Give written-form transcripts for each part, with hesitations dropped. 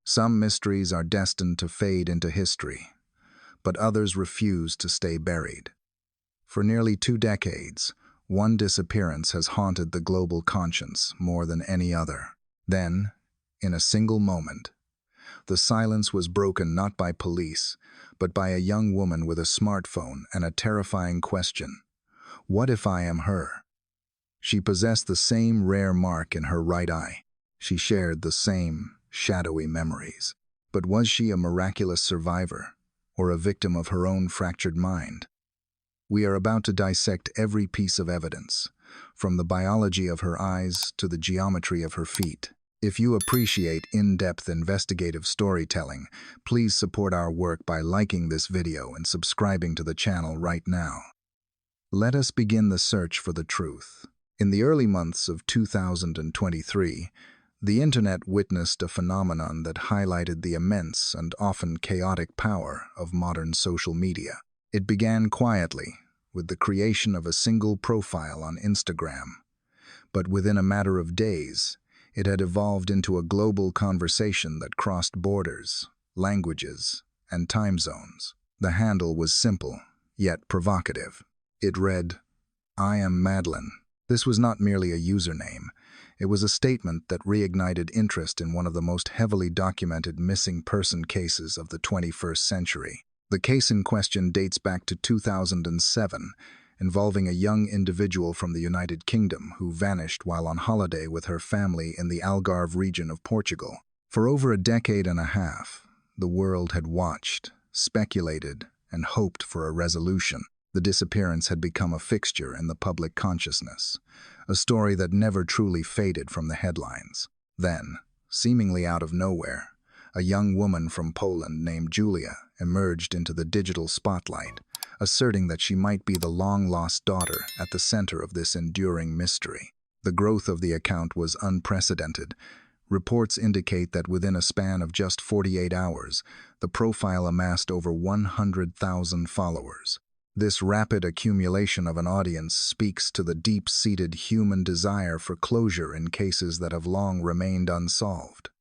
Some mysteries are destined to fade into history, but others refuse to stay buried. For nearly 2 decades, one disappearance has haunted the global conscience more than any other. Then, in a single moment, the silence was broken not by police, but by a young woman with a smartphone and a terrifying question: what if I am her? She possessed the same rare mark in her right eye. She shared the same shadowy memories. But was she a miraculous survivor, or a victim of her own fractured mind? We are about to dissect every piece of evidence, from the biology of her eyes to the geometry of her feet. If you appreciate in-depth investigative storytelling, please support our work by liking this video and subscribing to the channel right now. Let us begin the search for the truth. In the early months of 2023, the internet witnessed a phenomenon that highlighted the immense and often chaotic power of modern social media. It began quietly, with the creation of a single profile on Instagram. But within a matter of days, it had evolved into a global conversation that crossed borders, languages, and time zones. The handle was simple, yet provocative. It read, "I am Madeleine." This was not merely a username. It was a statement that reignited interest in one of the most heavily documented missing person cases of the 21st century. The case in question dates back to 2007, involving a young individual from the United Kingdom who vanished while on holiday with her family in the Algarve region of Portugal. For over a decade and a half, the world had watched, speculated, and hoped for a resolution. The disappearance had become a fixture in the public consciousness, a story that never truly faded from the headlines. Then, seemingly out of nowhere, a young woman from Poland named Julia emerged into the digital spotlight, asserting that she might be the long-lost daughter at the center of this enduring mystery. The growth of the account was unprecedented. Reports indicate that within a span of just 48 hours, the profile amassed over 100,000 followers. This rapid accumulation of an audience speaks to the deep-seated human desire for closure in cases that have long remained unsolved.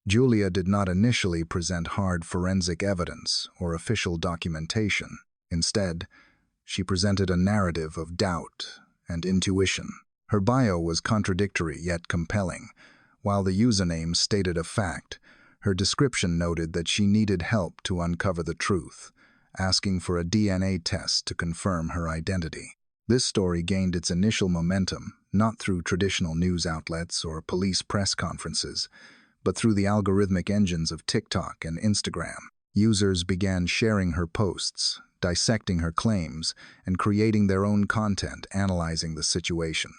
Julia did not initially present hard forensic evidence or official documentation. Instead, she presented a narrative of doubt and intuition. Her bio was contradictory yet compelling. While the username stated a fact, her description noted that she needed help to uncover the truth, asking for a DNA test to confirm her identity. This story gained its initial momentum not through traditional news outlets or police press conferences, but through the algorithmic engines of TikTok and Instagram. Users began sharing her posts, dissecting her claims, and creating their own content analyzing the situation.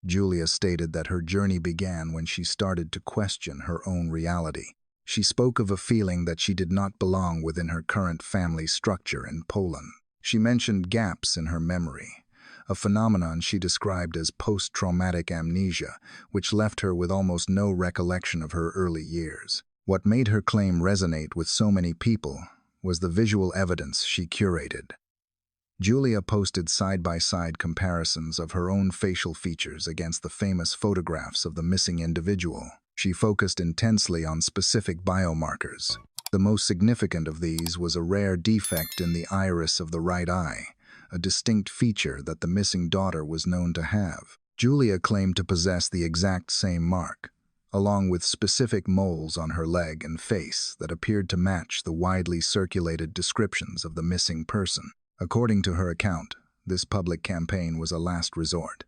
Julia stated that her journey began when she started to question her own reality. She spoke of a feeling that she did not belong within her current family structure in Poland. She mentioned gaps in her memory, a phenomenon she described as post-traumatic amnesia, which left her with almost no recollection of her early years. What made her claim resonate with so many people was the visual evidence she curated. Julia posted side-by-side comparisons of her own facial features against the famous photographs of the missing individual. She focused intensely on specific biomarkers. The most significant of these was a rare defect in the iris of the right eye, a distinct feature that the missing daughter was known to have. Julia claimed to possess the exact same mark, along with specific moles on her leg and face that appeared to match the widely circulated descriptions of the missing person. According to her account, this public campaign was a last resort.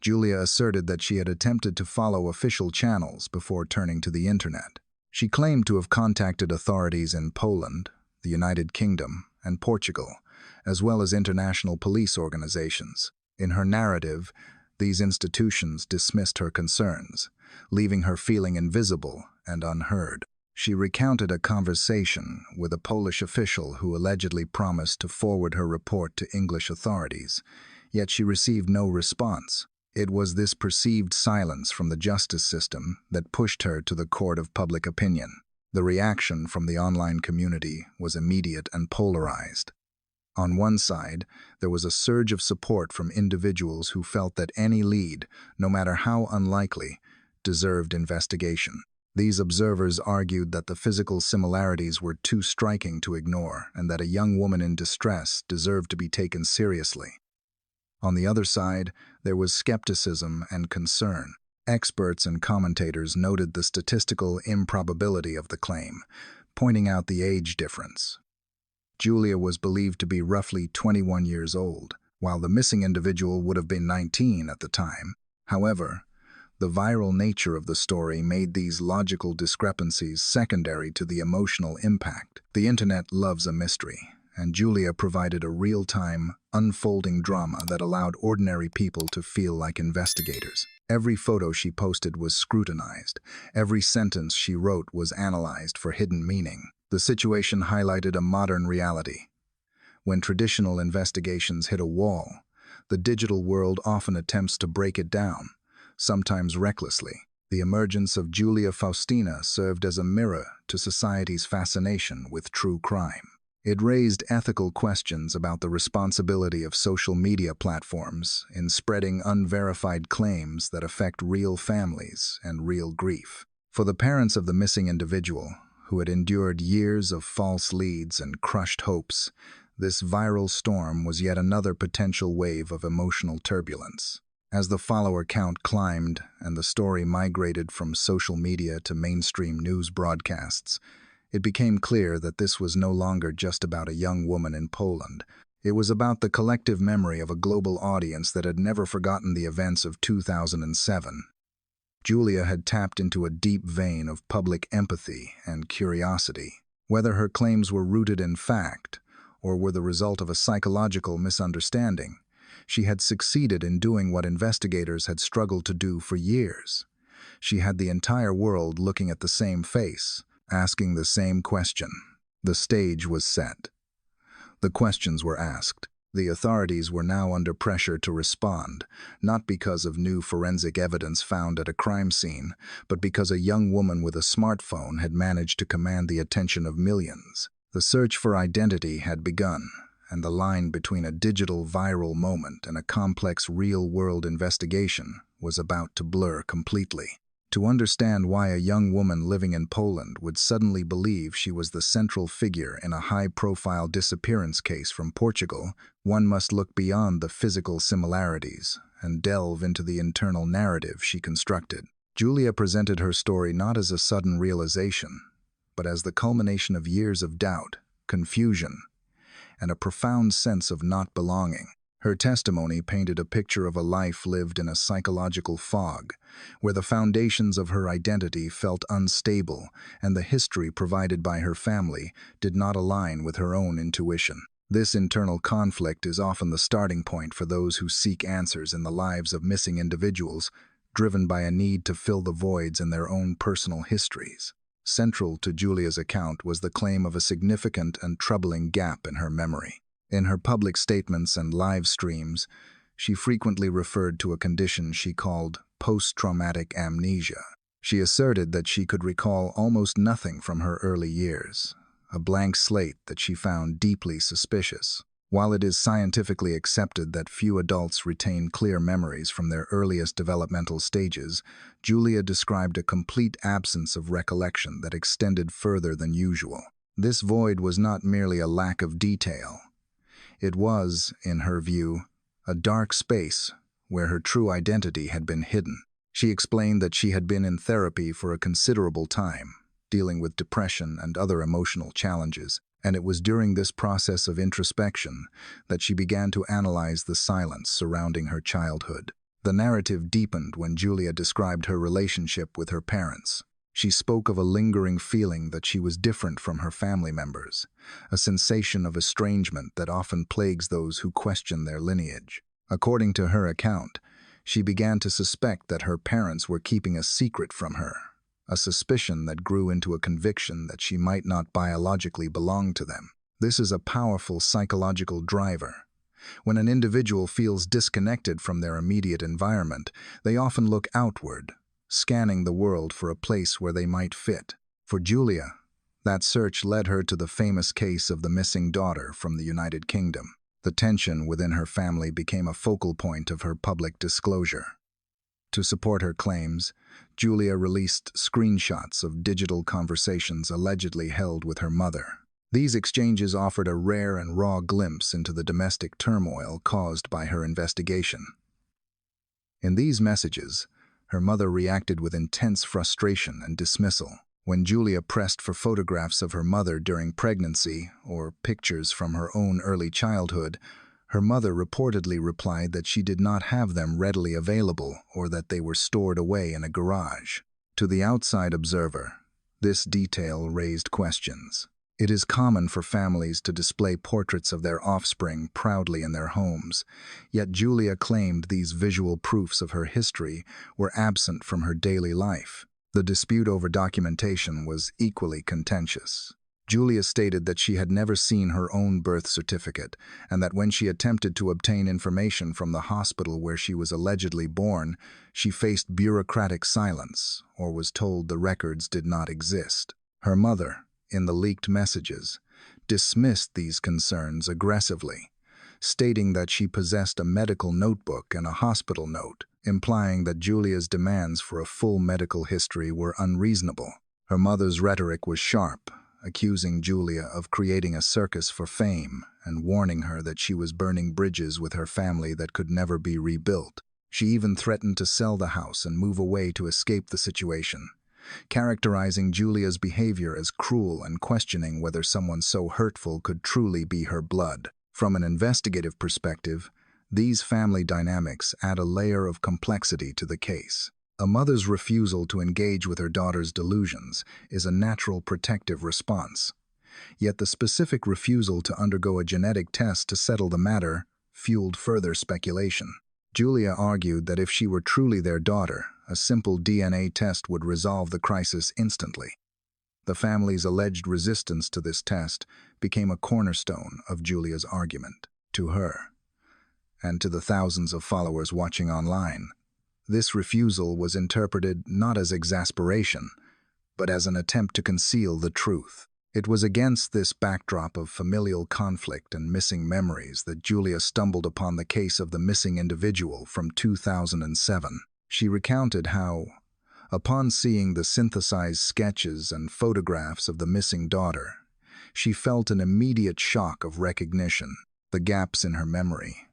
Julia asserted that she had attempted to follow official channels before turning to the internet. She claimed to have contacted authorities in Poland, the United Kingdom, and Portugal, as well as international police organizations. In her narrative, these institutions dismissed her concerns, leaving her feeling invisible and unheard. She recounted a conversation with a Polish official who allegedly promised to forward her report to English authorities, yet she received no response. It was this perceived silence from the justice system that pushed her to the court of public opinion. The reaction from the online community was immediate and polarized. On one side, there was a surge of support from individuals who felt that any lead, no matter how unlikely, deserved investigation. These observers argued that the physical similarities were too striking to ignore and that a young woman in distress deserved to be taken seriously. On the other side, there was skepticism and concern. Experts and commentators noted the statistical improbability of the claim, pointing out the age difference. Julia was believed to be roughly 21 years old, while the missing individual would have been 19 at the time. However, the viral nature of the story made these logical discrepancies secondary to the emotional impact. The internet loves a mystery, and Julia provided a real-time, unfolding drama that allowed ordinary people to feel like investigators. Every photo she posted was scrutinized. Every sentence she wrote was analyzed for hidden meaning. The situation highlighted a modern reality. When traditional investigations hit a wall, the digital world often attempts to break it down, sometimes recklessly. The emergence of Julia Faustina served as a mirror to society's fascination with true crime. It raised ethical questions about the responsibility of social media platforms in spreading unverified claims that affect real families and real grief. For the parents of the missing individual, who had endured years of false leads and crushed hopes, this viral storm was yet another potential wave of emotional turbulence. As the follower count climbed and the story migrated from social media to mainstream news broadcasts, it became clear that this was no longer just about a young woman in Poland. It was about the collective memory of a global audience that had never forgotten the events of 2007. Julia had tapped into a deep vein of public empathy and curiosity. Whether her claims were rooted in fact or were the result of a psychological misunderstanding, she had succeeded in doing what investigators had struggled to do for years. She had the entire world looking at the same face, asking the same question. The stage was set. The questions were asked. The authorities were now under pressure to respond, not because of new forensic evidence found at a crime scene, but because a young woman with a smartphone had managed to command the attention of millions. The search for identity had begun, and the line between a digital viral moment and a complex real-world investigation was about to blur completely. To understand why a young woman living in Poland would suddenly believe she was the central figure in a high-profile disappearance case from Portugal, one must look beyond the physical similarities and delve into the internal narrative she constructed. Julia presented her story not as a sudden realization, but as the culmination of years of doubt, confusion, and a profound sense of not belonging. Her testimony painted a picture of a life lived in a psychological fog, where the foundations of her identity felt unstable and the history provided by her family did not align with her own intuition. This internal conflict is often the starting point for those who seek answers in the lives of missing individuals, driven by a need to fill the voids in their own personal histories. Central to Julia's account was the claim of a significant and troubling gap in her memory. In her public statements and live streams, she frequently referred to a condition she called post-traumatic amnesia. She asserted that she could recall almost nothing from her early years, a blank slate that she found deeply suspicious. While it is scientifically accepted that few adults retain clear memories from their earliest developmental stages, Julia described a complete absence of recollection that extended further than usual. This void was not merely a lack of detail. It was, in her view, a dark space where her true identity had been hidden. She explained that she had been in therapy for a considerable time, dealing with depression and other emotional challenges, and it was during this process of introspection that she began to analyze the silence surrounding her childhood. The narrative deepened when Julia described her relationship with her parents. She spoke of a lingering feeling that she was different from her family members, a sensation of estrangement that often plagues those who question their lineage. According to her account, she began to suspect that her parents were keeping a secret from her, a suspicion that grew into a conviction that she might not biologically belong to them. This is a powerful psychological driver. When an individual feels disconnected from their immediate environment, they often look outward, scanning the world for a place where they might fit. For Julia, that search led her to the famous case of the missing daughter from the United Kingdom. The tension within her family became a focal point of her public disclosure. To support her claims, Julia released screenshots of digital conversations allegedly held with her mother. These exchanges offered a rare and raw glimpse into the domestic turmoil caused by her investigation. In these messages, her mother reacted with intense frustration and dismissal. When Julia pressed for photographs of her mother during pregnancy or pictures from her own early childhood, her mother reportedly replied that she did not have them readily available or that they were stored away in a garage. To the outside observer, this detail raised questions. It is common for families to display portraits of their offspring proudly in their homes, yet Julia claimed these visual proofs of her history were absent from her daily life. The dispute over documentation was equally contentious. Julia stated that she had never seen her own birth certificate, and that when she attempted to obtain information from the hospital where she was allegedly born, she faced bureaucratic silence or was told the records did not exist. Her mother, in the leaked messages, dismissed these concerns aggressively, stating that she possessed a medical notebook and a hospital note, implying that Julia's demands for a full medical history were unreasonable. Her mother's rhetoric was sharp, accusing Julia of creating a circus for fame and warning her that she was burning bridges with her family that could never be rebuilt. She even threatened to sell the house and move away to escape the situation, characterizing Julia's behavior as cruel and questioning whether someone so hurtful could truly be her blood. From an investigative perspective, these family dynamics add a layer of complexity to the case. A mother's refusal to engage with her daughter's delusions is a natural protective response. Yet the specific refusal to undergo a genetic test to settle the matter fueled further speculation. Julia argued that if she were truly their daughter, a simple DNA test would resolve the crisis instantly. The family's alleged resistance to this test became a cornerstone of Julia's argument. To her, and to the thousands of followers watching online, this refusal was interpreted not as exasperation, but as an attempt to conceal the truth. It was against this backdrop of familial conflict and missing memories that Julia stumbled upon the case of the missing individual from 2007. She recounted how, upon seeing the synthesized sketches and photographs of the missing daughter, she felt an immediate shock of recognition. The gaps in her memory,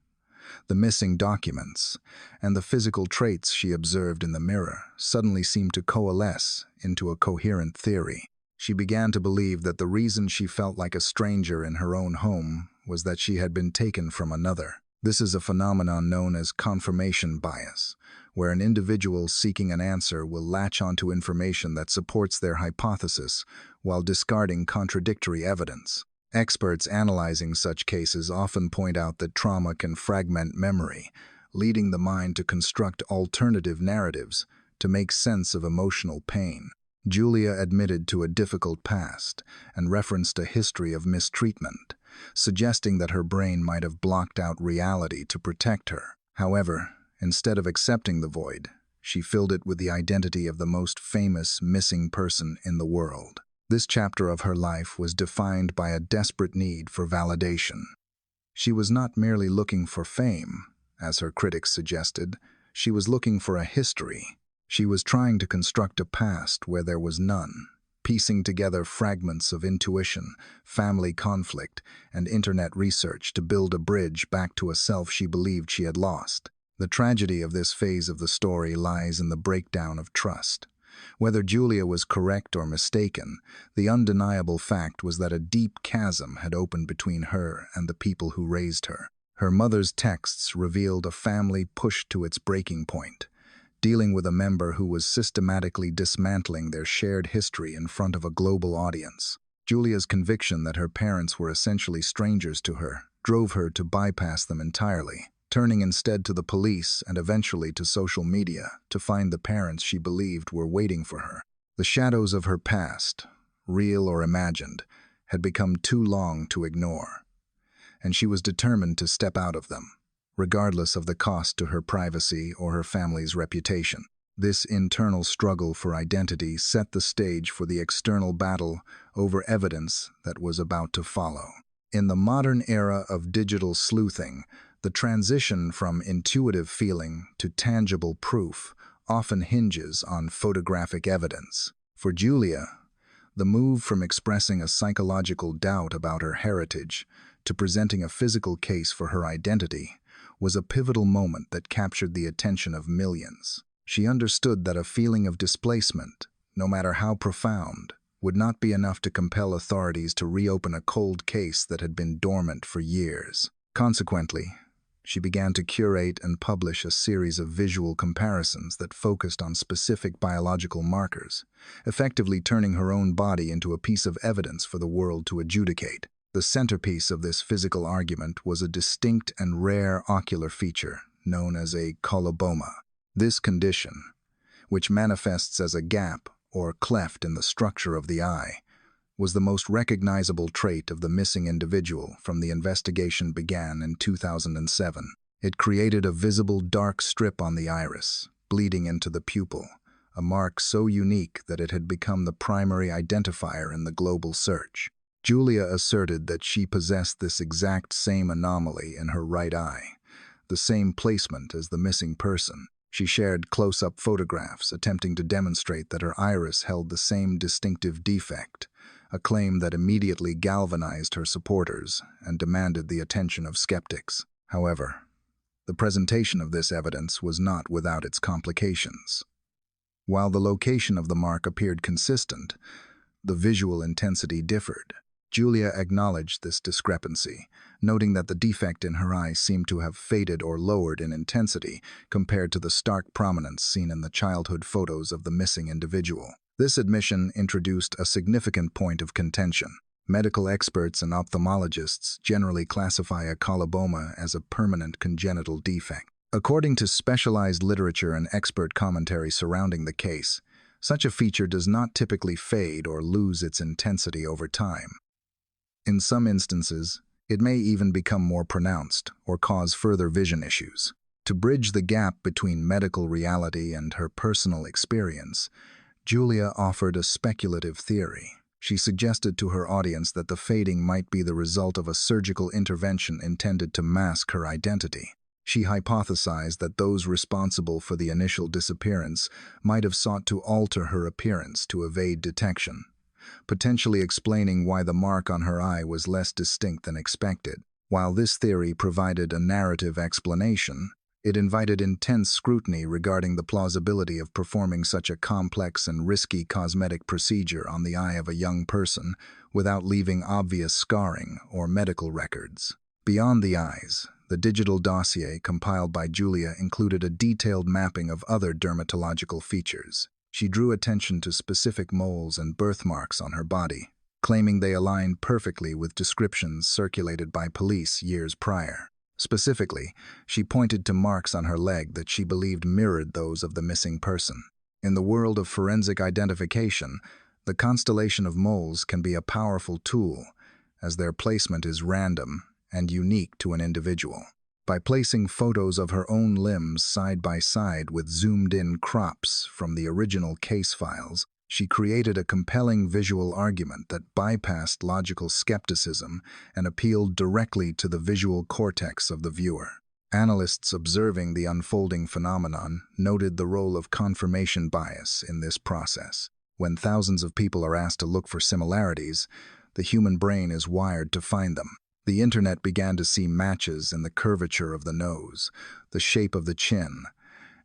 the missing documents, and the physical traits she observed in the mirror suddenly seemed to coalesce into a coherent theory. She began to believe that the reason she felt like a stranger in her own home was that she had been taken from another. This is a phenomenon known as confirmation bias, where an individual seeking an answer will latch onto information that supports their hypothesis while discarding contradictory evidence. Experts analyzing such cases often point out that trauma can fragment memory, leading the mind to construct alternative narratives to make sense of emotional pain. Julia admitted to a difficult past and referenced a history of mistreatment, suggesting that her brain might have blocked out reality to protect her. However, instead of accepting the void, she filled it with the identity of the most famous missing person in the world. This chapter of her life was defined by a desperate need for validation. She was not merely looking for fame, as her critics suggested. She was looking for a history. She was trying to construct a past where there was none, piecing together fragments of intuition, family conflict, and internet research to build a bridge back to a self she believed she had lost. The tragedy of this phase of the story lies in the breakdown of trust. Whether Julia was correct or mistaken, the undeniable fact was that a deep chasm had opened between her and the people who raised her. Her mother's texts revealed a family pushed to its breaking point, dealing with a member who was systematically dismantling their shared history in front of a global audience. Julia's conviction that her parents were essentially strangers to her drove her to bypass them entirely, turning instead to the police and eventually to social media to find the parents she believed were waiting for her. The shadows of her past, real or imagined, had become too long to ignore, and she was determined to step out of them, regardless of the cost to her privacy or her family's reputation. This internal struggle for identity set the stage for the external battle over evidence that was about to follow. In the modern era of digital sleuthing, the transition from intuitive feeling to tangible proof often hinges on photographic evidence. For Julia, the move from expressing a psychological doubt about her heritage to presenting a physical case for her identity was a pivotal moment that captured the attention of millions. She understood that a feeling of displacement, no matter how profound, would not be enough to compel authorities to reopen a cold case that had been dormant for years. Consequently, she began to curate and publish a series of visual comparisons that focused on specific biological markers, effectively turning her own body into a piece of evidence for the world to adjudicate. The centerpiece of this physical argument was a distinct and rare ocular feature known as a coloboma. This condition, which manifests as a gap or cleft in the structure of the eye, was the most recognizable trait of the missing individual from the investigation began in 2007. It created a visible dark strip on the iris, bleeding into the pupil, a mark so unique that it had become the primary identifier in the global search. Julia asserted that she possessed this exact same anomaly in her right eye, the same placement as the missing person. She shared close-up photographs attempting to demonstrate that her iris held the same distinctive defect, a claim that immediately galvanized her supporters and demanded the attention of skeptics. However, the presentation of this evidence was not without its complications. While the location of the mark appeared consistent, the visual intensity differed. Julia acknowledged this discrepancy, noting that the defect in her eye seemed to have faded or lowered in intensity compared to the stark prominence seen in the childhood photos of the missing individual. This admission introduced a significant point of contention. Medical experts and ophthalmologists generally classify a coloboma as a permanent congenital defect. According to specialized literature and expert commentary surrounding the case, such a feature does not typically fade or lose its intensity over time. In some instances, it may even become more pronounced or cause further vision issues. To bridge the gap between medical reality and her personal experience, Julia offered a speculative theory. She suggested to her audience that the fading might be the result of a surgical intervention intended to mask her identity. She hypothesized that those responsible for the initial disappearance might have sought to alter her appearance to evade detection, potentially explaining why the mark on her eye was less distinct than expected. While this theory provided a narrative explanation, it invited intense scrutiny regarding the plausibility of performing such a complex and risky cosmetic procedure on the eye of a young person without leaving obvious scarring or medical records. Beyond the eyes, the digital dossier compiled by Julia included a detailed mapping of other dermatological features. She drew attention to specific moles and birthmarks on her body, claiming they aligned perfectly with descriptions circulated by police years prior. Specifically, she pointed to marks on her leg that she believed mirrored those of the missing person. In the world of forensic identification, the constellation of moles can be a powerful tool, as their placement is random and unique to an individual. By placing photos of her own limbs side by side with zoomed-in crops from the original case files, she created a compelling visual argument that bypassed logical skepticism and appealed directly to the visual cortex of the viewer. Analysts observing the unfolding phenomenon noted the role of confirmation bias in this process. When thousands of people are asked to look for similarities, the human brain is wired to find them. The internet began to see matches in the curvature of the nose, the shape of the chin,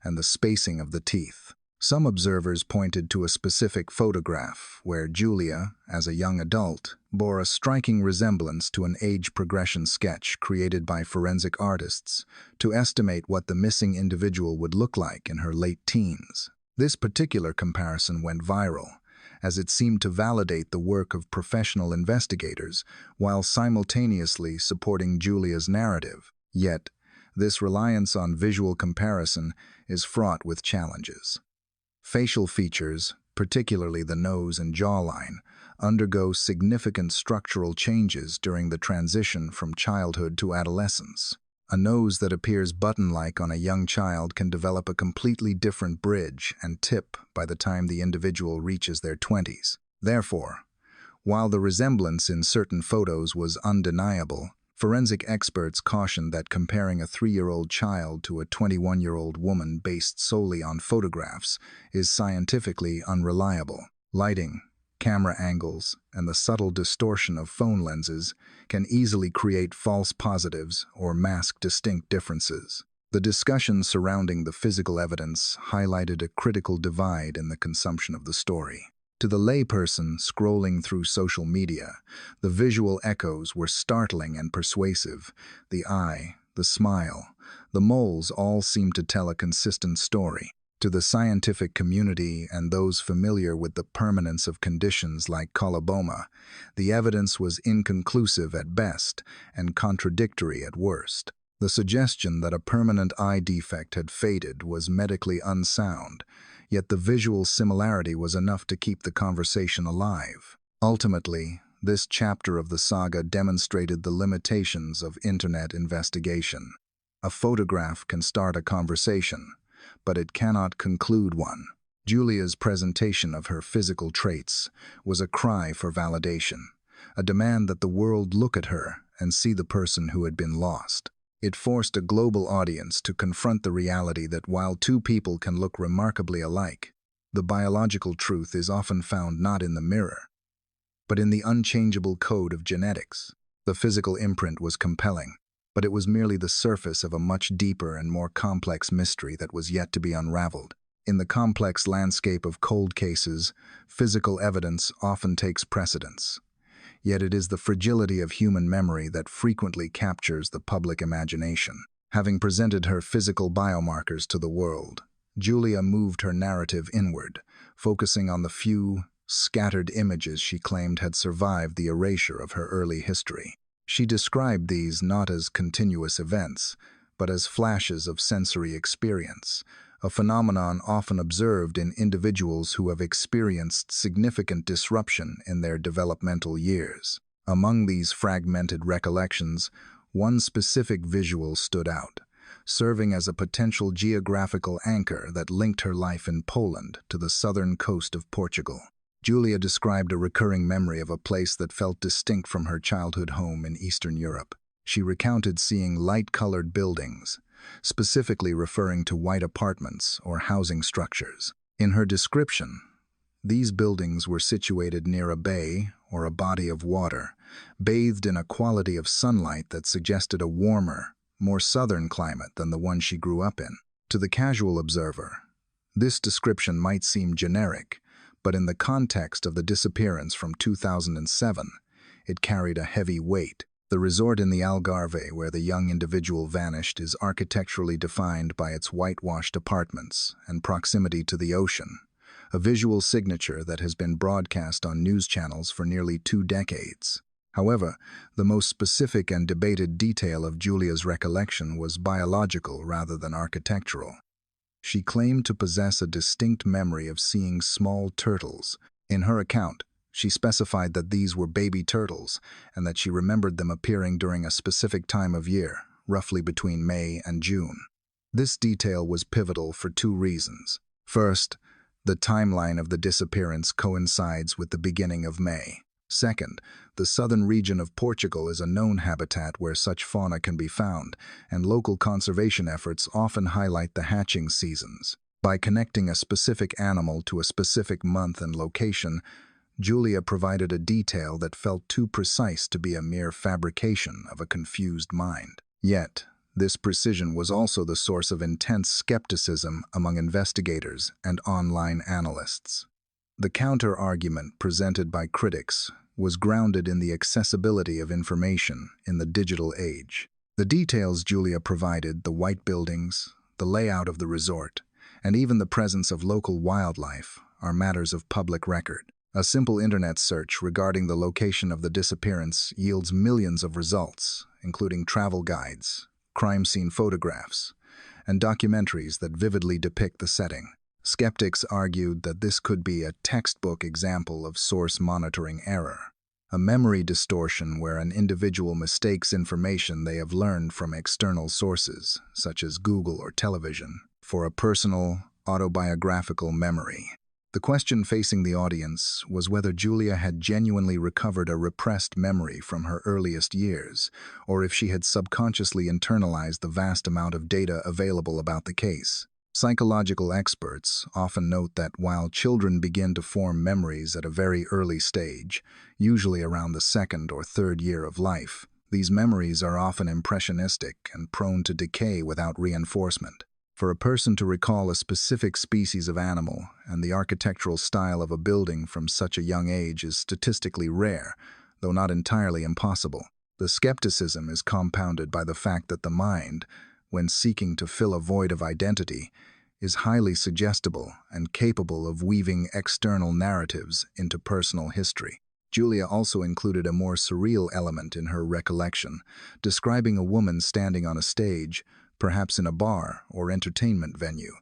and the spacing of the teeth. Some observers pointed to a specific photograph where Julia, as a young adult, bore a striking resemblance to an age progression sketch created by forensic artists to estimate what the missing individual would look like in her late teens. This particular comparison went viral, as it seemed to validate the work of professional investigators while simultaneously supporting Julia's narrative. Yet, this reliance on visual comparison is fraught with challenges. Facial features, particularly the nose and jawline, undergo significant structural changes during the transition from childhood to adolescence. A nose that appears button-like on a young child can develop a completely different bridge and tip by the time the individual reaches their 20s. Therefore, while the resemblance in certain photos was undeniable, Forensic experts cautioned that comparing a 3-year-old child to a 21-year-old woman based solely on photographs is scientifically unreliable. Lighting, camera angles, and the subtle distortion of phone lenses can easily create false positives or mask distinct differences. The discussion surrounding the physical evidence highlighted a critical divide in the consumption of the story. To the layperson scrolling through social media, the visual echoes were startling and persuasive. The eye, the smile, the moles all seemed to tell a consistent story. To the scientific community and those familiar with the permanence of conditions like coloboma, the evidence was inconclusive at best and contradictory at worst. The suggestion that a permanent eye defect had faded was medically unsound, yet the visual similarity was enough to keep the conversation alive. Ultimately, this chapter of the saga demonstrated the limitations of internet investigation. A photograph can start a conversation, but it cannot conclude one. Julia's presentation of her physical traits was a cry for validation, a demand that the world look at her and see the person who had been lost. It forced a global audience to confront the reality that while two people can look remarkably alike, the biological truth is often found not in the mirror, but in the unchangeable code of genetics. The physical imprint was compelling, but it was merely the surface of a much deeper and more complex mystery that was yet to be unraveled. In the complex landscape of cold cases, physical evidence often takes precedence. Yet it is the fragility of human memory that frequently captures the public imagination. Having presented her physical biomarkers to the world, Julia moved her narrative inward, focusing on the few, scattered images she claimed had survived the erasure of her early history. She described these not as continuous events, but as flashes of sensory experience, a phenomenon often observed in individuals who have experienced significant disruption in their developmental years. Among these fragmented recollections, one specific visual stood out, serving as a potential geographical anchor that linked her life in Poland to the southern coast of Portugal. Julia described a recurring memory of a place that felt distinct from her childhood home in Eastern Europe. She recounted seeing light-colored buildings, specifically referring to white apartments or housing structures. In her description, these buildings were situated near a bay or a body of water, bathed in a quality of sunlight that suggested a warmer, more southern climate than the one she grew up in. To the casual observer, this description might seem generic, but in the context of the disappearance from 2007, it carried a heavy weight. The resort in the Algarve where the young individual vanished is architecturally defined by its whitewashed apartments and proximity to the ocean, a visual signature that has been broadcast on news channels for nearly 2 decades. However, the most specific and debated detail of Julia's recollection was biological rather than architectural. She claimed to possess a distinct memory of seeing small turtles. In her account, she specified that these were baby turtles and that she remembered them appearing during a specific time of year, roughly between May and June. This detail was pivotal for 2 reasons. First, the timeline of the disappearance coincides with the beginning of May. Second, the southern region of Portugal is a known habitat where such fauna can be found, and local conservation efforts often highlight the hatching seasons. By connecting a specific animal to a specific month and location, Julia provided a detail that felt too precise to be a mere fabrication of a confused mind. Yet, this precision was also the source of intense skepticism among investigators and online analysts. The counter-argument presented by critics was grounded in the accessibility of information in the digital age. The details Julia provided, the white buildings, the layout of the resort, and even the presence of local wildlife, are matters of public record. A simple internet search regarding the location of the disappearance yields millions of results, including travel guides, crime scene photographs, and documentaries that vividly depict the setting. Skeptics argued that this could be a textbook example of source monitoring error, a memory distortion where an individual mistakes information they have learned from external sources, such as Google or television, for a personal, autobiographical memory. The question facing the audience was whether Julia had genuinely recovered a repressed memory from her earliest years, or if she had subconsciously internalized the vast amount of data available about the case. Psychological experts often note that while children begin to form memories at a very early stage, usually around the second or third year of life, these memories are often impressionistic and prone to decay without reinforcement. For a person to recall a specific species of animal and the architectural style of a building from such a young age is statistically rare, though not entirely impossible. The skepticism is compounded by the fact that the mind, when seeking to fill a void of identity, is highly suggestible and capable of weaving external narratives into personal history. Julia also included a more surreal element in her recollection, describing a woman standing on a stage, perhaps in a bar or entertainment venue,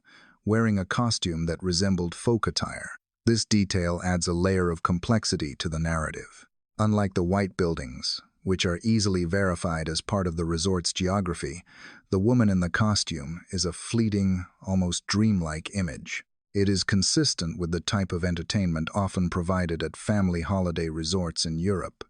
wearing a costume that resembled folk attire. This detail adds a layer of complexity to the narrative. Unlike the white buildings, which are easily verified as part of the resort's geography, the woman in the costume is a fleeting, almost dreamlike image. It is consistent with the type of entertainment often provided at family holiday resorts in Europe,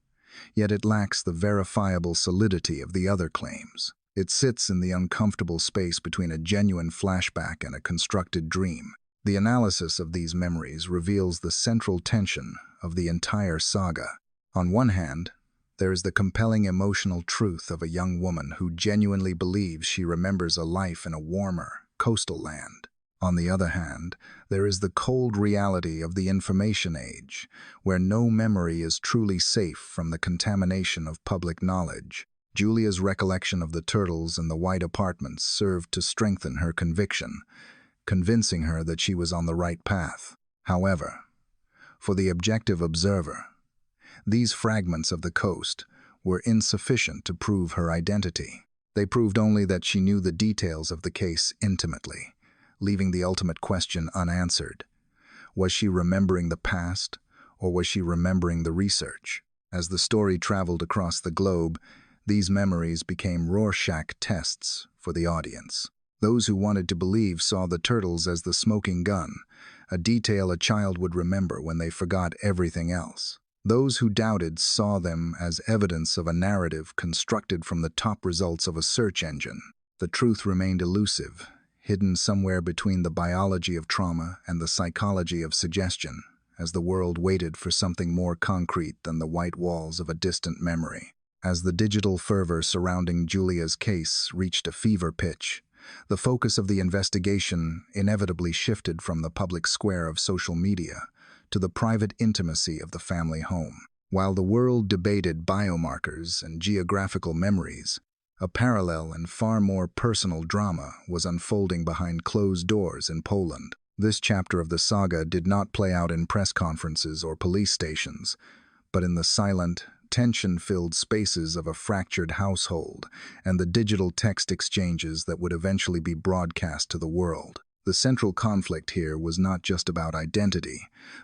yet it lacks the verifiable solidity of the other claims. It sits in the uncomfortable space between a genuine flashback and a constructed dream. The analysis of these memories reveals the central tension of the entire saga. On one hand, there is the compelling emotional truth of a young woman who genuinely believes she remembers a life in a warmer, coastal land. On the other hand, there is the cold reality of the information age, where no memory is truly safe from the contamination of public knowledge. Julia's recollection of the turtles in the white apartments served to strengthen her conviction, convincing her that she was on the right path. However, for the objective observer, these fragments of the coast were insufficient to prove her identity. They proved only that she knew the details of the case intimately, leaving the ultimate question unanswered. Was she remembering the past, or was she remembering the research? As the story traveled across the globe, these memories became Rorschach tests for the audience. Those who wanted to believe saw the turtles as the smoking gun, a detail a child would remember when they forgot everything else. Those who doubted saw them as evidence of a narrative constructed from the top results of a search engine. The truth remained elusive, hidden somewhere between the biology of trauma and the psychology of suggestion, as the world waited for something more concrete than the white walls of a distant memory. As the digital fervor surrounding Julia's case reached a fever pitch, the focus of the investigation inevitably shifted from the public square of social media to the private intimacy of the family home. While the world debated biomarkers and geographical memories, a parallel and far more personal drama was unfolding behind closed doors in Poland. This chapter of the saga did not play out in press conferences or police stations, but in the silent, tension-filled spaces of a fractured household and the digital text exchanges that would eventually be broadcast to the world. The central conflict here was not just about identity,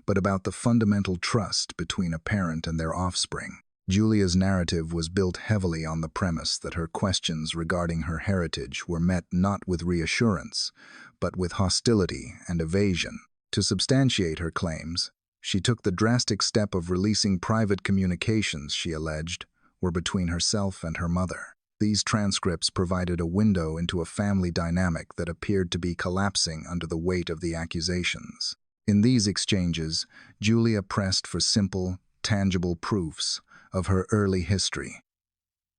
but about the fundamental trust between a parent and their offspring. Julia's narrative was built heavily on the premise that her questions regarding her heritage were met not with reassurance, but with hostility and evasion. To substantiate her claims, she took the drastic step of releasing private communications she alleged were between herself and her mother. These transcripts provided a window into a family dynamic that appeared to be collapsing under the weight of the accusations. In these exchanges, Julia pressed for simple, tangible proofs of her early history.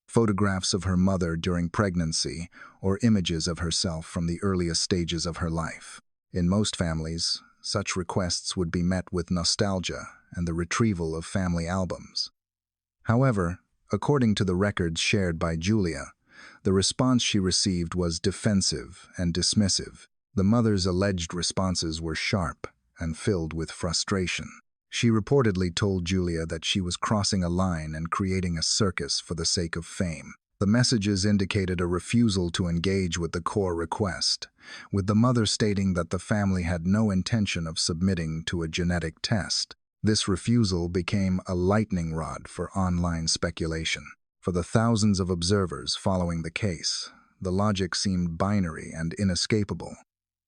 Photographs of her mother during pregnancy or images of herself from the earliest stages of her life. In most families, such requests would be met with nostalgia and the retrieval of family albums. However, according to the records shared by Julia, the response she received was defensive and dismissive. The mother's alleged responses were sharp and filled with frustration. She reportedly told Julia that she was crossing a line and creating a circus for the sake of fame. The messages indicated a refusal to engage with the core request, with the mother stating that the family had no intention of submitting to a genetic test. This refusal became a lightning rod for online speculation. For the thousands of observers following the case, the logic seemed binary and inescapable.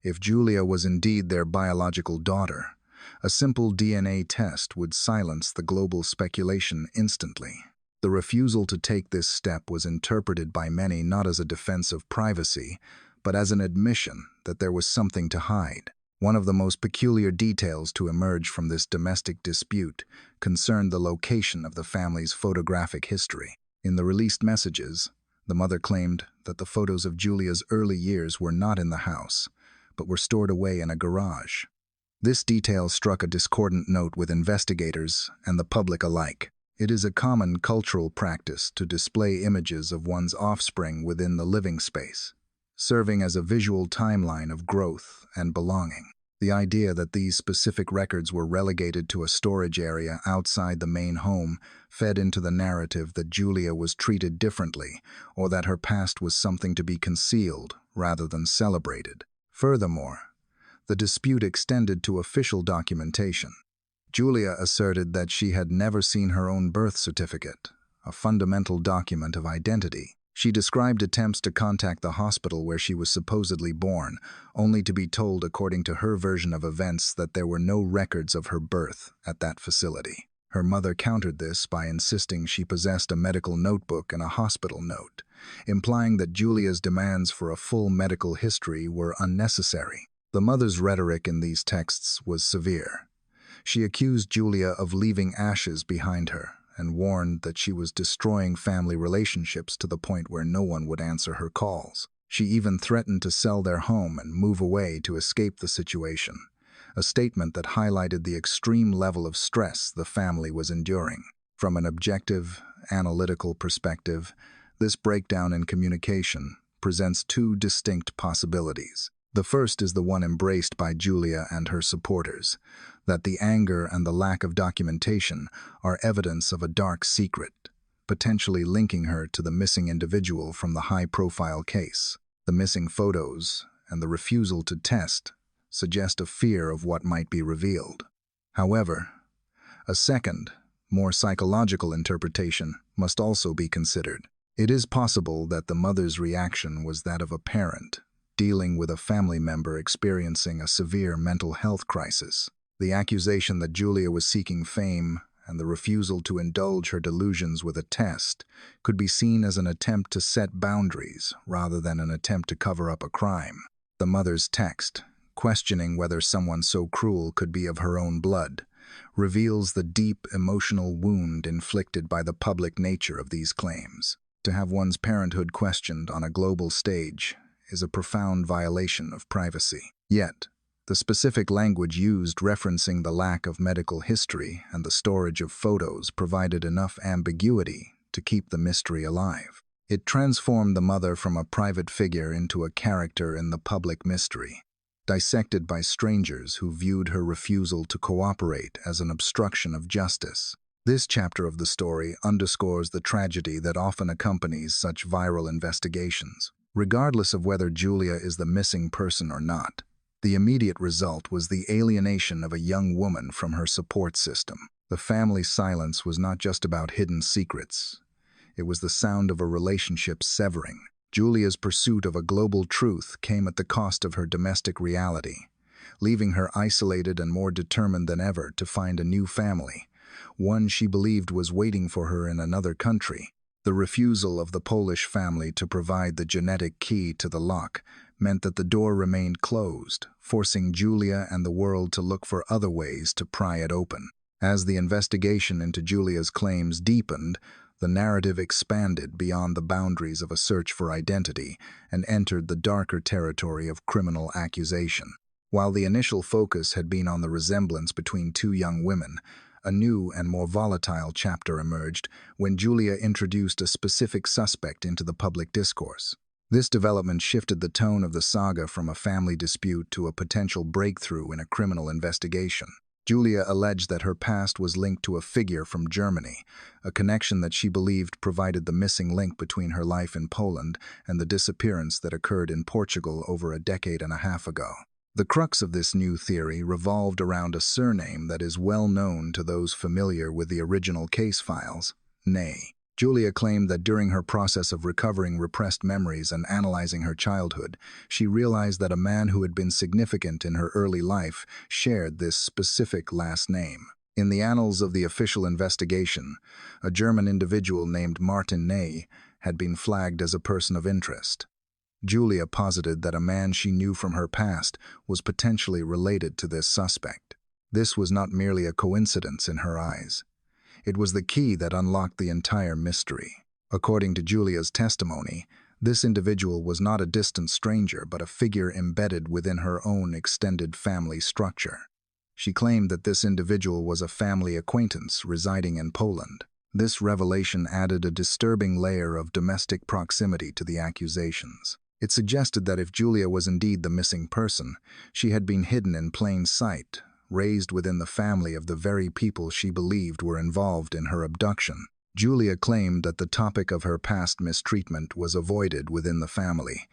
If Julia was indeed their biological daughter, A simple DNA test would silence the global speculation instantly. The refusal to take this step was interpreted by many not as a defense of privacy, but as an admission that there was something to hide. One of the most peculiar details to emerge from this domestic dispute concerned the location of the family's photographic history. In the released messages, the mother claimed that the photos of Julia's early years were not in the house, but were stored away in a garage. This detail struck a discordant note with investigators and the public alike. It is a common cultural practice to display images of one's offspring within the living space, serving as a visual timeline of growth and belonging. The idea that these specific records were relegated to a storage area outside the main home fed into the narrative that Julia was treated differently or that her past was something to be concealed rather than celebrated. Furthermore, the dispute extended to official documentation. Julia asserted that she had never seen her own birth certificate, a fundamental document of identity. She described attempts to contact the hospital where she was supposedly born, only to be told, according to her version of events, that there were no records of her birth at that facility. Her mother countered this by insisting she possessed a medical notebook and a hospital note, implying that Julia's demands for a full medical history were unnecessary. The mother's rhetoric in these texts was severe. She accused Julia of leaving ashes behind her and warned that she was destroying family relationships to the point where no one would answer her calls. She even threatened to sell their home and move away to escape the situation, a statement that highlighted the extreme level of stress the family was enduring. From an objective, analytical perspective, this breakdown in communication presents two distinct possibilities. The first is the one embraced by Julia and her supporters, that the anger and the lack of documentation are evidence of a dark secret, potentially linking her to the missing individual from the high-profile case. The missing photos and the refusal to test suggest a fear of what might be revealed. However, a second, more psychological interpretation must also be considered. It is possible that the mother's reaction was that of a parent dealing with a family member experiencing a severe mental health crisis. The accusation that Julia was seeking fame and the refusal to indulge her delusions with a test could be seen as an attempt to set boundaries rather than an attempt to cover up a crime. The mother's text, questioning whether someone so cruel could be of her own blood, reveals the deep emotional wound inflicted by the public nature of these claims. To have one's parenthood questioned on a global stage is a profound violation of privacy. Yet, the specific language used referencing the lack of medical history and the storage of photos provided enough ambiguity to keep the mystery alive. It transformed the mother from a private figure into a character in the public mystery, dissected by strangers who viewed her refusal to cooperate as an obstruction of justice. This chapter of the story underscores the tragedy that often accompanies such viral investigations. Regardless of whether Julia is the missing person or not, the immediate result was the alienation of a young woman from her support system. The family's silence was not just about hidden secrets. It was the sound of a relationship severing. Julia's pursuit of a global truth came at the cost of her domestic reality, leaving her isolated and more determined than ever to find a new family, one she believed was waiting for her in another country. The refusal of the Polish family to provide the genetic key to the lock meant that the door remained closed, forcing Julia and the world to look for other ways to pry it open. As the investigation into Julia's claims deepened, the narrative expanded beyond the boundaries of a search for identity and entered the darker territory of criminal accusation. While the initial focus had been on the resemblance between two young women, a new and more volatile chapter emerged when Julia introduced a specific suspect into the public discourse. This development shifted the tone of the saga from a family dispute to a potential breakthrough in a criminal investigation. Julia alleged that her past was linked to a figure from Germany, a connection that she believed provided the missing link between her life in Poland and the disappearance that occurred in Portugal over a decade and a half ago. The crux of this new theory revolved around a surname that is well known to those familiar with the original case files, Ney. Julia claimed that during her process of recovering repressed memories and analyzing her childhood, she realized that a man who had been significant in her early life shared this specific last name. In the annals of the official investigation, a German individual named Martin Ney had been flagged as a person of interest. Julia posited that a man she knew from her past was potentially related to this suspect. This was not merely a coincidence in her eyes. It was the key that unlocked the entire mystery. According to Julia's testimony, this individual was not a distant stranger but a figure embedded within her own extended family structure. She claimed that this individual was a family acquaintance residing in Poland. This revelation added a disturbing layer of domestic proximity to the accusations. It suggested that if Julia was indeed the missing person, she had been hidden in plain sight, raised within the family of the very people she believed were involved in her abduction. Julia claimed that the topic of her past mistreatment was avoided within the family,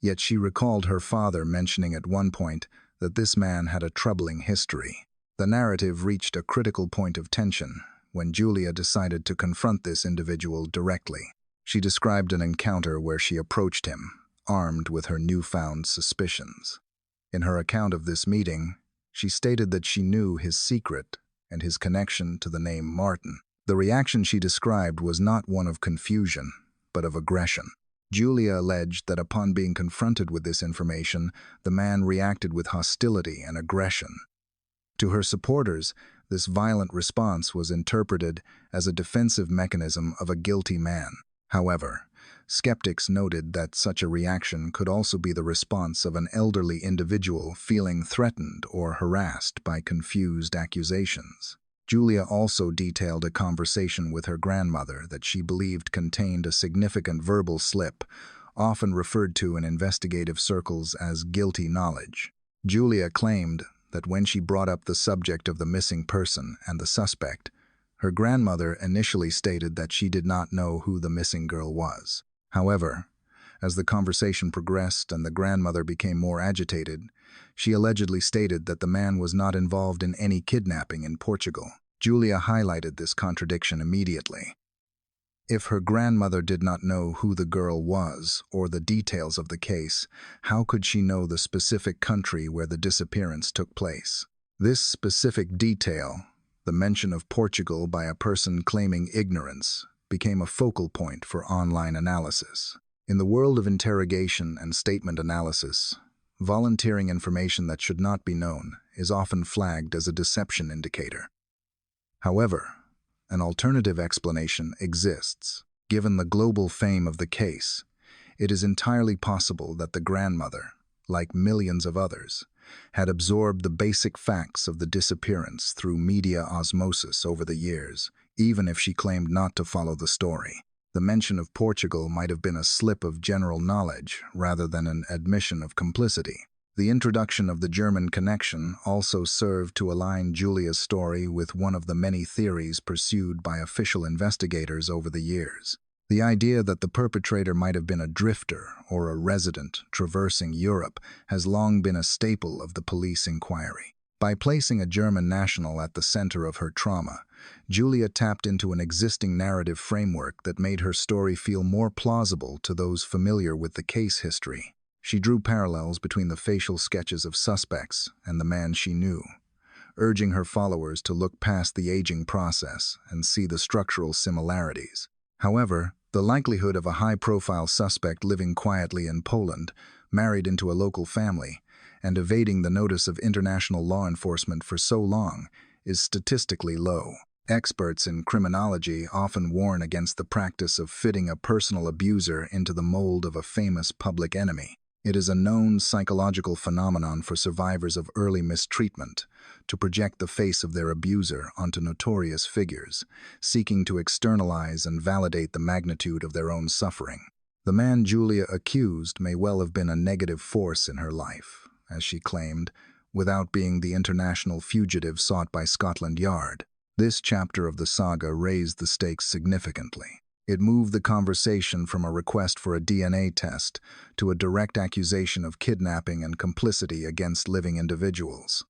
yet she recalled her father mentioning at one point that this man had a troubling history. The narrative reached a critical point of tension when Julia decided to confront this individual directly. She described an encounter where she approached him, armed with her newfound suspicions. In her account of this meeting, she stated that she knew his secret and his connection to the name Martin. The reaction she described was not one of confusion, but of aggression. Julia alleged that upon being confronted with this information, the man reacted with hostility and aggression. To her supporters, this violent response was interpreted as a defensive mechanism of a guilty man. However, skeptics noted that such a reaction could also be the response of an elderly individual feeling threatened or harassed by confused accusations. Julia also detailed a conversation with her grandmother that she believed contained a significant verbal slip, often referred to in investigative circles as guilty knowledge. Julia claimed that when she brought up the subject of the missing person and the suspect, her grandmother initially stated that she did not know who the missing girl was. However, as the conversation progressed and the grandmother became more agitated, she allegedly stated that the man was not involved in any kidnapping in Portugal. Julia highlighted this contradiction immediately. If her grandmother did not know who the girl was or the details of the case, how could she know the specific country where the disappearance took place? This specific detail, the mention of Portugal by a person claiming ignorance, became a focal point for online analysis. In the world of interrogation and statement analysis, volunteering information that should not be known is often flagged as a deception indicator. However, an alternative explanation exists. Given the global fame of the case, it is entirely possible that the grandmother, like millions of others, had absorbed the basic facts of the disappearance through media osmosis over the years, even if she claimed not to follow the story. The mention of Portugal might have been a slip of general knowledge rather than an admission of complicity. The introduction of the German connection also served to align Julia's story with one of the many theories pursued by official investigators over the years. The idea that the perpetrator might have been a drifter or a resident traversing Europe has long been a staple of the police inquiry. By placing a German national at the center of her trauma, Julia tapped into an existing narrative framework that made her story feel more plausible to those familiar with the case history. She drew parallels between the facial sketches of suspects and the man she knew, urging her followers to look past the aging process and see the structural similarities. However, the likelihood of a high-profile suspect living quietly in Poland, married into a local family, and evading the notice of international law enforcement for so long is statistically low. Experts in criminology often warn against the practice of fitting a personal abuser into the mold of a famous public enemy. It is a known psychological phenomenon for survivors of early mistreatment to project the face of their abuser onto notorious figures, seeking to externalize and validate the magnitude of their own suffering. The man Julia accused may well have been a negative force in her life, as she claimed, without being the international fugitive sought by Scotland Yard. This chapter of the saga raised the stakes significantly. It moved the conversation from a request for a DNA test to a direct accusation of kidnapping and complicity against living individuals.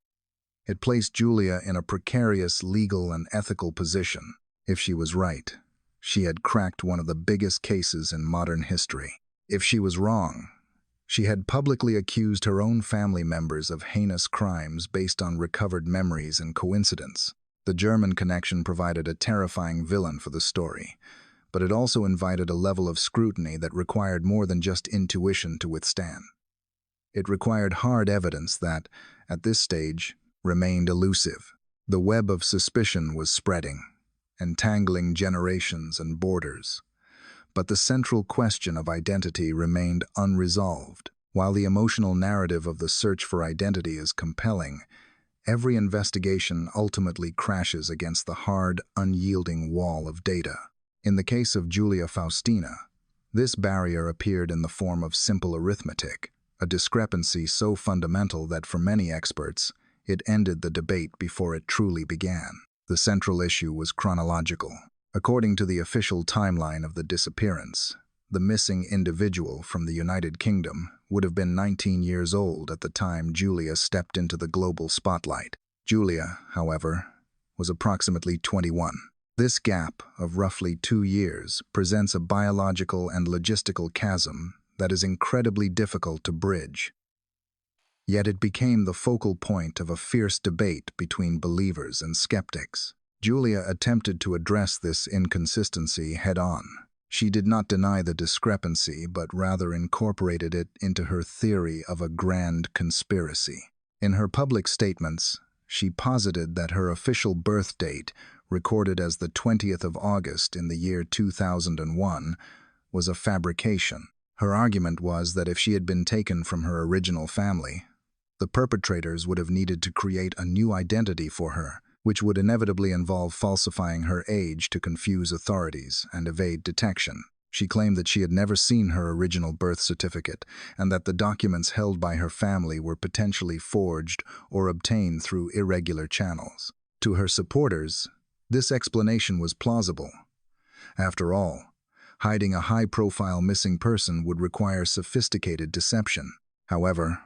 It placed Julia in a precarious legal and ethical position. If she was right, she had cracked one of the biggest cases in modern history. If she was wrong, she had publicly accused her own family members of heinous crimes based on recovered memories and coincidence. The German connection provided a terrifying villain for the story, but it also invited a level of scrutiny that required more than just intuition to withstand. It required hard evidence that, at this stage, remained elusive. The web of suspicion was spreading, entangling generations and borders. But the central question of identity remained unresolved. While the emotional narrative of the search for identity is compelling, every investigation ultimately crashes against the hard, unyielding wall of data. In the case of Julia Faustina, this barrier appeared in the form of simple arithmetic, a discrepancy so fundamental that for many experts, it ended the debate before it truly began. The central issue was chronological. According to the official timeline of the disappearance, the missing individual from the United Kingdom would have been 19 years old at the time Julia stepped into the global spotlight. Julia, however, was approximately 21. This gap of roughly 2 years presents a biological and logistical chasm that is incredibly difficult to bridge. Yet it became the focal point of a fierce debate between believers and skeptics. Julia attempted to address this inconsistency head-on. She did not deny the discrepancy, but rather incorporated it into her theory of a grand conspiracy. In her public statements, she posited that her official birth date, recorded as the 20th of August in the year 2001, was a fabrication. Her argument was that if she had been taken from her original family, the perpetrators would have needed to create a new identity for her, which would inevitably involve falsifying her age to confuse authorities and evade detection. She claimed that she had never seen her original birth certificate and that the documents held by her family were potentially forged or obtained through irregular channels. To her supporters, this explanation was plausible. After all, hiding a high-profile missing person would require sophisticated deception. However,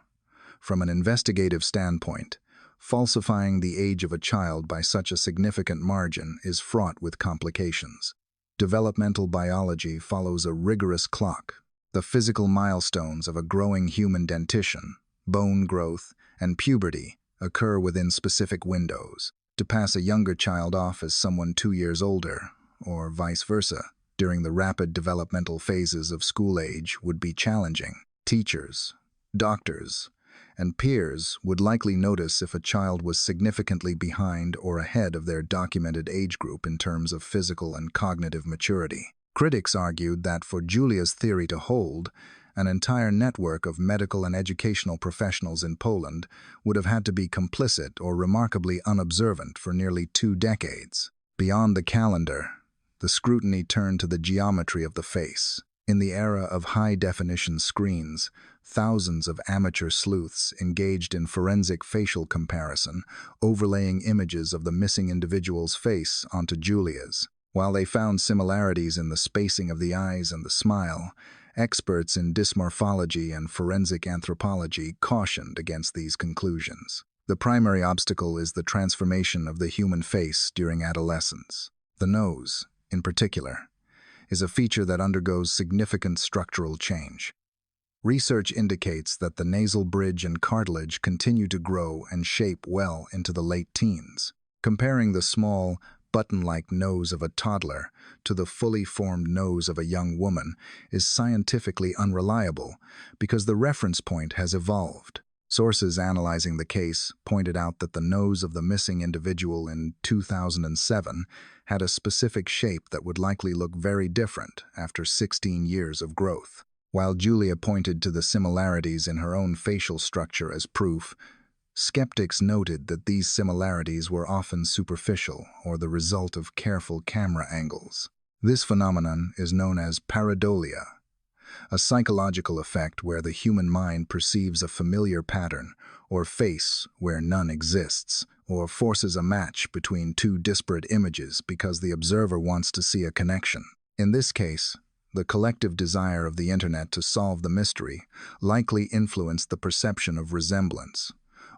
from an investigative standpoint, falsifying the age of a child by such a significant margin is fraught with complications. Developmental biology follows a rigorous clock. The physical milestones of a growing human dentition, bone growth, and puberty occur within specific windows. To pass a younger child off as someone 2 years older, or vice versa, during the rapid developmental phases of school age would be challenging. Teachers, doctors, and peers would likely notice if a child was significantly behind or ahead of their documented age group in terms of physical and cognitive maturity. Critics argued that for Julia's theory to hold, an entire network of medical and educational professionals in Poland would have had to be complicit or remarkably unobservant for nearly 2 decades. Beyond the calendar, the scrutiny turned to the geometry of the face. In the era of high-definition screens, thousands of amateur sleuths engaged in forensic facial comparison, overlaying images of the missing individual's face onto Julia's. While they found similarities in the spacing of the eyes and the smile, experts in dysmorphology and forensic anthropology cautioned against these conclusions. The primary obstacle is the transformation of the human face during adolescence. The nose, in particular, is a feature that undergoes significant structural change. Research indicates that the nasal bridge and cartilage continue to grow and shape well into the late teens. Comparing the small, button-like nose of a toddler to the fully formed nose of a young woman is scientifically unreliable because the reference point has evolved. Sources analyzing the case pointed out that the nose of the missing individual in 2007 had a specific shape that would likely look very different after 16 years of growth. While Julia pointed to the similarities in her own facial structure as proof, skeptics noted that these similarities were often superficial or the result of careful camera angles. This phenomenon is known as pareidolia, a psychological effect where the human mind perceives a familiar pattern or face where none exists, or forces a match between 2 disparate images because the observer wants to see a connection. In this case, the collective desire of the internet to solve the mystery likely influenced the perception of resemblance,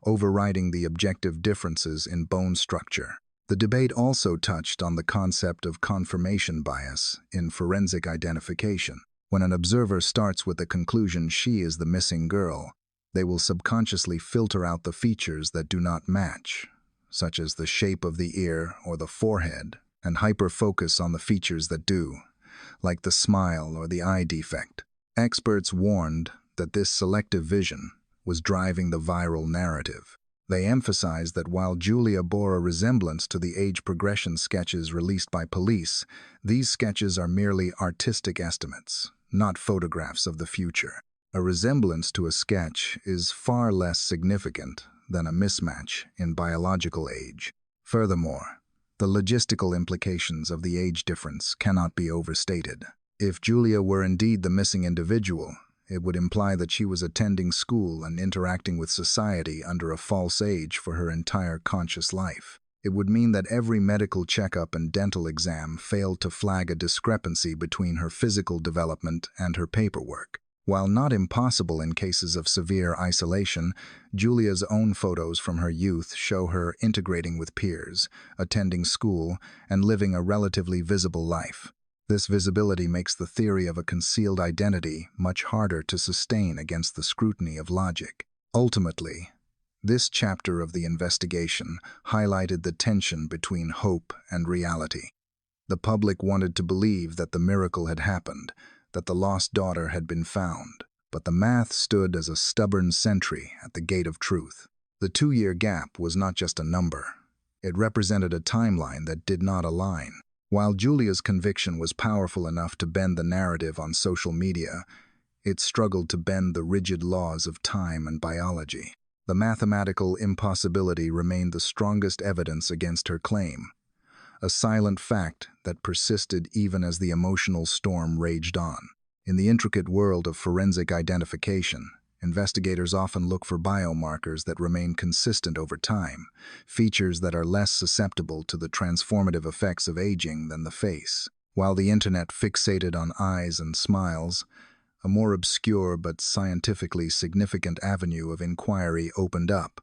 overriding the objective differences in bone structure. The debate also touched on the concept of confirmation bias in forensic identification. When an observer starts with the conclusion she is the missing girl, they will subconsciously filter out the features that do not match, such as the shape of the ear or the forehead, and hyper-focus on the features that do, like the smile or the eye defect. Experts warned that this selective vision was driving the viral narrative. They emphasized that while Julia bore a resemblance to the age progression sketches released by police, these sketches are merely artistic estimates, not photographs of the future. A resemblance to a sketch is far less significant than a mismatch in biological age. Furthermore, the logistical implications of the age difference cannot be overstated. If Julia were indeed the missing individual, it would imply that she was attending school and interacting with society under a false age for her entire conscious life. It would mean that every medical checkup and dental exam failed to flag a discrepancy between her physical development and her paperwork. While not impossible in cases of severe isolation, Julia's own photos from her youth show her integrating with peers, attending school, and living a relatively visible life. This visibility makes the theory of a concealed identity much harder to sustain against the scrutiny of logic. Ultimately, this chapter of the investigation highlighted the tension between hope and reality. The public wanted to believe that the miracle had happened, that the lost daughter had been found, but the math stood as a stubborn sentry at the gate of truth. The 2-year gap was not just a number. It represented a timeline that did not align. While Julia's conviction was powerful enough to bend the narrative on social media, it struggled to bend the rigid laws of time and biology. The mathematical impossibility remained the strongest evidence against her claim, a silent fact that persisted even as the emotional storm raged on. In the intricate world of forensic identification, investigators often look for biomarkers that remain consistent over time, features that are less susceptible to the transformative effects of aging than the face. While the internet fixated on eyes and smiles, a more obscure but scientifically significant avenue of inquiry opened up,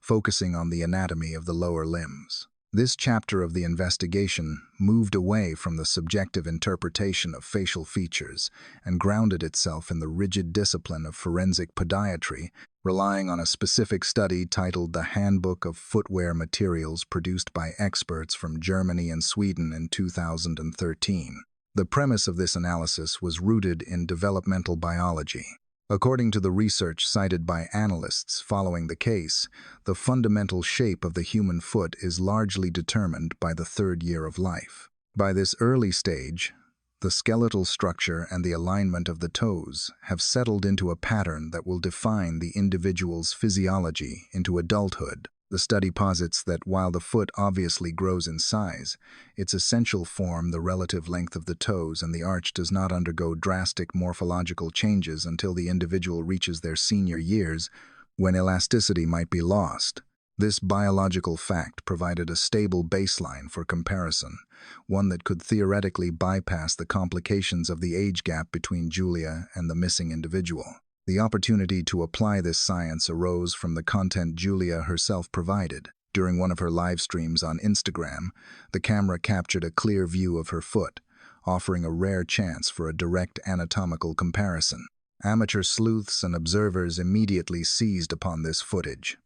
focusing on the anatomy of the lower limbs. This chapter of the investigation moved away from the subjective interpretation of facial features and grounded itself in the rigid discipline of forensic podiatry, relying on a specific study titled The Handbook of Footwear Materials produced by experts from Germany and Sweden in 2013. The premise of this analysis was rooted in developmental biology. According to the research cited by analysts following the case, the fundamental shape of the human foot is largely determined by the 3rd year of life. By this early stage, the skeletal structure and the alignment of the toes have settled into a pattern that will define the individual's physiology into adulthood. The study posits that while the foot obviously grows in size, its essential form, the relative length of the toes and the arch, does not undergo drastic morphological changes until the individual reaches their senior years, when elasticity might be lost. This biological fact provided a stable baseline for comparison, one that could theoretically bypass the complications of the age gap between Julia and the missing individual. The opportunity to apply this science arose from the content Julia herself provided. During one of her live streams on Instagram, the camera captured a clear view of her foot, offering a rare chance for a direct anatomical comparison. Amateur sleuths and observers immediately seized upon this footage,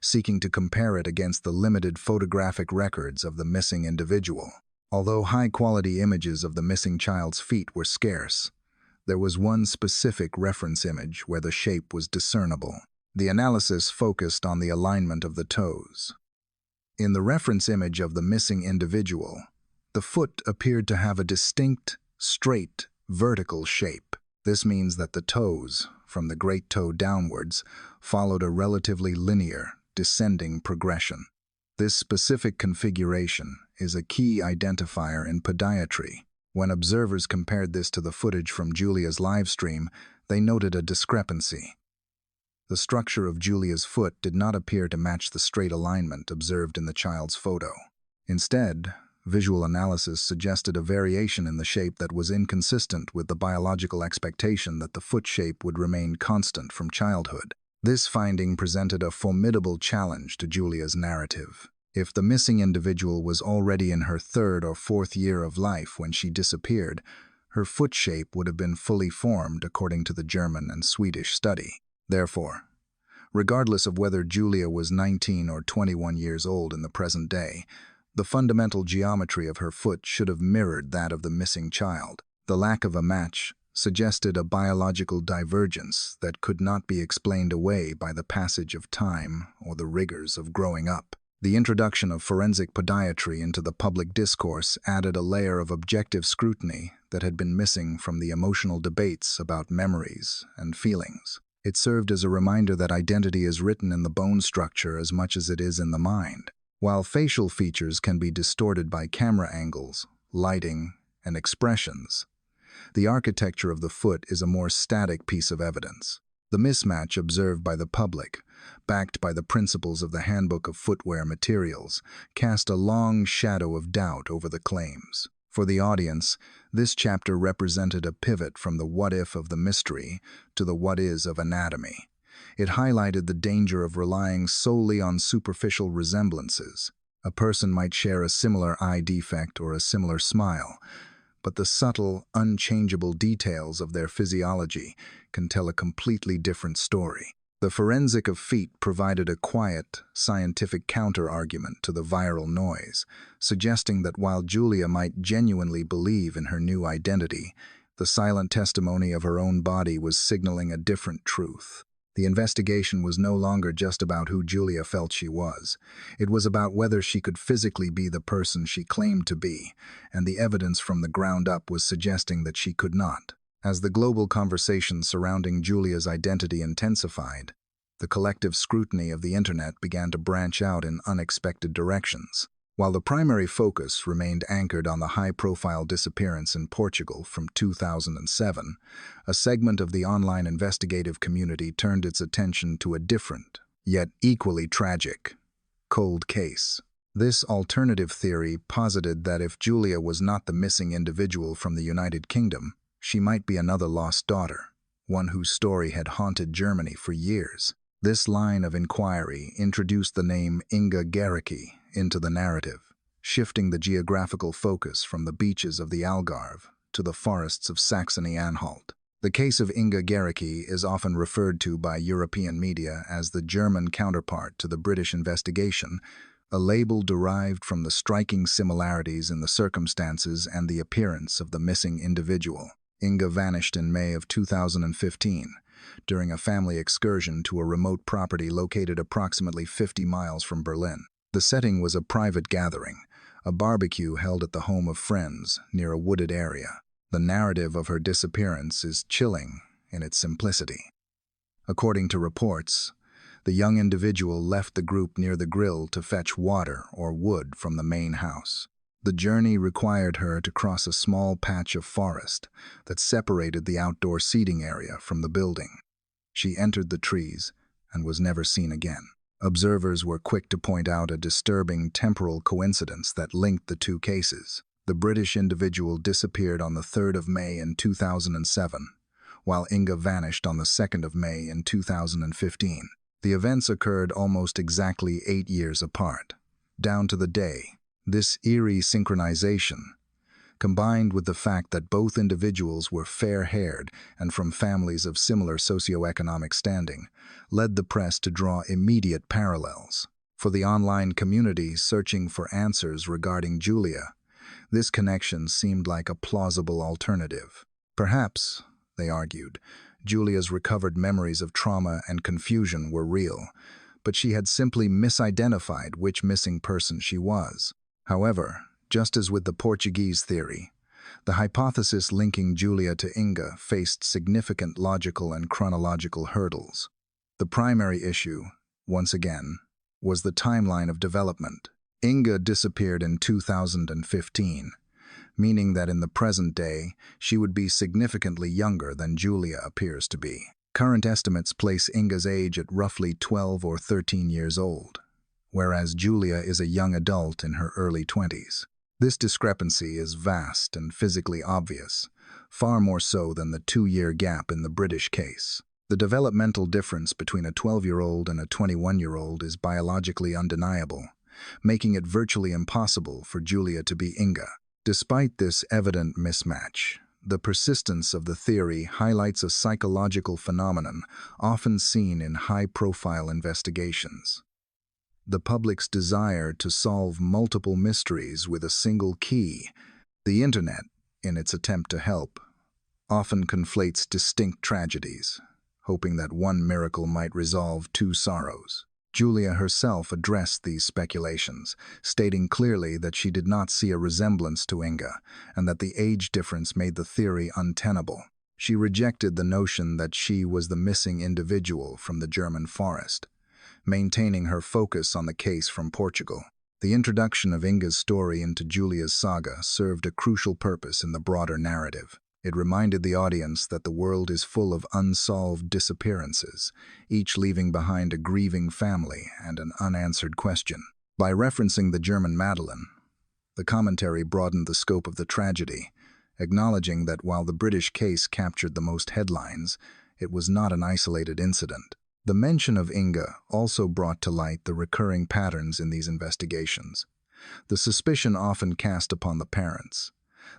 seeking to compare it against the limited photographic records of the missing individual. Although high-quality images of the missing child's feet were scarce, there was one specific reference image where the shape was discernible. The analysis focused on the alignment of the toes. In the reference image of the missing individual, the foot appeared to have a distinct, straight, vertical shape. This means that the toes, from the great toe downwards, followed a relatively linear, descending progression. This specific configuration is a key identifier in podiatry. When observers compared this to the footage from Julia's live stream, they noted a discrepancy. The structure of Julia's foot did not appear to match the straight alignment observed in the child's photo. Instead, visual analysis suggested a variation in the shape that was inconsistent with the biological expectation that the foot shape would remain constant from childhood. This finding presented a formidable challenge to Julia's narrative. If the missing individual was already in her third or fourth year of life when she disappeared, her foot shape would have been fully formed according to the German and Swedish study. Therefore, regardless of whether Julia was 19 or 21 years old in the present day, the fundamental geometry of her foot should have mirrored that of the missing child. The lack of a match suggested a biological divergence that could not be explained away by the passage of time or the rigors of growing up. The introduction of forensic podiatry into the public discourse added a layer of objective scrutiny that had been missing from the emotional debates about memories and feelings. It served as a reminder that identity is written in the bone structure as much as it is in the mind. While facial features can be distorted by camera angles, lighting, and expressions, the architecture of the foot is a more static piece of evidence. The mismatch observed by the public, backed by the principles of the Handbook of Footwear Materials, cast a long shadow of doubt over the claims. For the audience, this chapter represented a pivot from the what-if of the mystery to the what-is of anatomy. It highlighted the danger of relying solely on superficial resemblances. A person might share a similar eye defect or a similar smile, but the subtle, unchangeable details of their physiology can tell a completely different story. The forensic of feet provided a quiet, scientific counter-argument to the viral noise, suggesting that while Julia might genuinely believe in her new identity, the silent testimony of her own body was signaling a different truth. The investigation was no longer just about who Julia felt she was. It was about whether she could physically be the person she claimed to be, and the evidence from the ground up was suggesting that she could not. As the global conversation surrounding Julia's identity intensified, the collective scrutiny of the internet began to branch out in unexpected directions. While the primary focus remained anchored on the high-profile disappearance in Portugal from 2007, a segment of the online investigative community turned its attention to a different, yet equally tragic, cold case. This alternative theory posited that if Julia was not the missing individual from the United Kingdom, she might be another lost daughter, one whose story had haunted Germany for years. This line of inquiry introduced the name Inga Gericke into the narrative, shifting the geographical focus from the beaches of the Algarve to the forests of Saxony-Anhalt. The case of Inga Gericke is often referred to by European media as the German counterpart to the British investigation, a label derived from the striking similarities in the circumstances and the appearance of the missing individual. Inga vanished in May of 2015 during a family excursion to a remote property located approximately 50 miles from Berlin. The setting was a private gathering, a barbecue held at the home of friends near a wooded area. The narrative of her disappearance is chilling in its simplicity. According to reports, the young individual left the group near the grill to fetch water or wood from the main house. The journey required her to cross a small patch of forest that separated the outdoor seating area from the building. She entered the trees and was never seen again. Observers were quick to point out a disturbing temporal coincidence that linked the two cases. The British individual disappeared on the 3rd of May in 2007, while Inga vanished on the 2nd of May in 2015. The events occurred almost exactly 8 years apart, down to the day. This eerie synchronization, combined with the fact that both individuals were fair-haired and from families of similar socioeconomic standing, led the press to draw immediate parallels. For the online community searching for answers regarding Julia, this connection seemed like a plausible alternative. Perhaps, they argued, Julia's recovered memories of trauma and confusion were real, but she had simply misidentified which missing person she was. However, just as with the Portuguese theory, the hypothesis linking Julia to Inga faced significant logical and chronological hurdles. The primary issue, once again, was the timeline of development. Inga disappeared in 2015, meaning that in the present day, she would be significantly younger than Julia appears to be. Current estimates place Inga's age at roughly 12 or 13 years old, whereas Julia is a young adult in her early 20s. This discrepancy is vast and physically obvious, far more so than the 2-year gap in the British case. The developmental difference between a 12-year-old and a 21-year-old is biologically undeniable, making it virtually impossible for Julia to be Inga. Despite this evident mismatch, the persistence of the theory highlights a psychological phenomenon often seen in high-profile investigations. The public's desire to solve multiple mysteries with a single key. The Internet, in its attempt to help, often conflates distinct tragedies, hoping that one miracle might resolve two sorrows. Julia herself addressed these speculations, stating clearly that she did not see a resemblance to Inga, and that the age difference made the theory untenable. She rejected the notion that she was the missing individual from the German forest, maintaining her focus on the case from Portugal. The introduction of Inga's story into Julia's saga served a crucial purpose in the broader narrative. It reminded the audience that the world is full of unsolved disappearances, each leaving behind a grieving family and an unanswered question. By referencing the German Madeleine, the commentary broadened the scope of the tragedy, acknowledging that while the British case captured the most headlines, it was not an isolated incident. The mention of Inga also brought to light the recurring patterns in these investigations. The suspicion often cast upon the parents,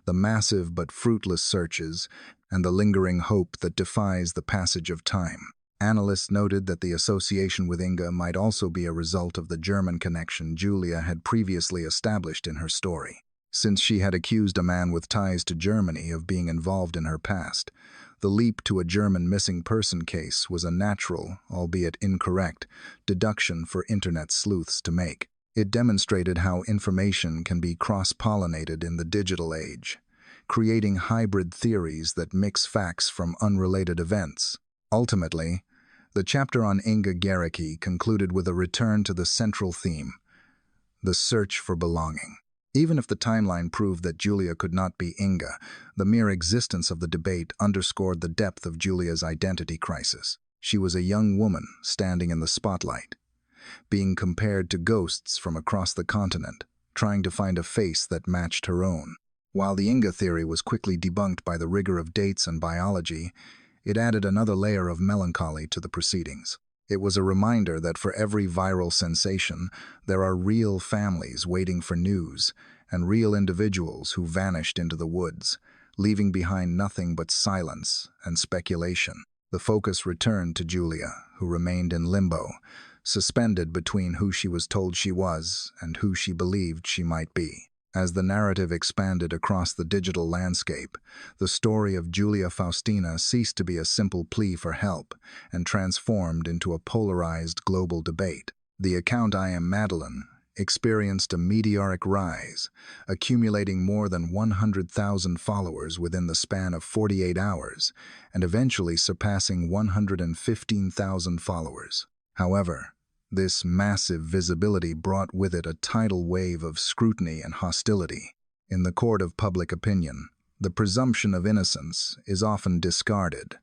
the massive but fruitless searches, and the lingering hope that defies the passage of time. Analysts noted that the association with Inga might also be a result of the German connection Julia had previously established in her story. Since she had accused a man with ties to Germany of being involved in her past, the leap to a German missing person case was a natural, albeit incorrect, deduction for Internet sleuths to make. It demonstrated how information can be cross-pollinated in the digital age, creating hybrid theories that mix facts from unrelated events. Ultimately, the chapter on Inga Gericke concluded with a return to the central theme, the search for belonging. Even if the timeline proved that Julia could not be Inga, the mere existence of the debate underscored the depth of Julia's identity crisis. She was a young woman standing in the spotlight, being compared to ghosts from across the continent, trying to find a face that matched her own. While the Inga theory was quickly debunked by the rigor of dates and biology, it added another layer of melancholy to the proceedings. It was a reminder that for every viral sensation, there are real families waiting for news and real individuals who vanished into the woods, leaving behind nothing but silence and speculation. The focus returned to Julia, who remained in limbo, suspended between who she was told she was and who she believed she might be. As the narrative expanded across the digital landscape, the story of Julia Faustina ceased to be a simple plea for help and transformed into a polarized global debate. The account I Am Madeleine experienced a meteoric rise, accumulating more than 100,000 followers within the span of 48 hours and eventually surpassing 115,000 followers. However, this massive visibility brought with it a tidal wave of scrutiny and hostility. In the court of public opinion, the presumption of innocence is often discarded,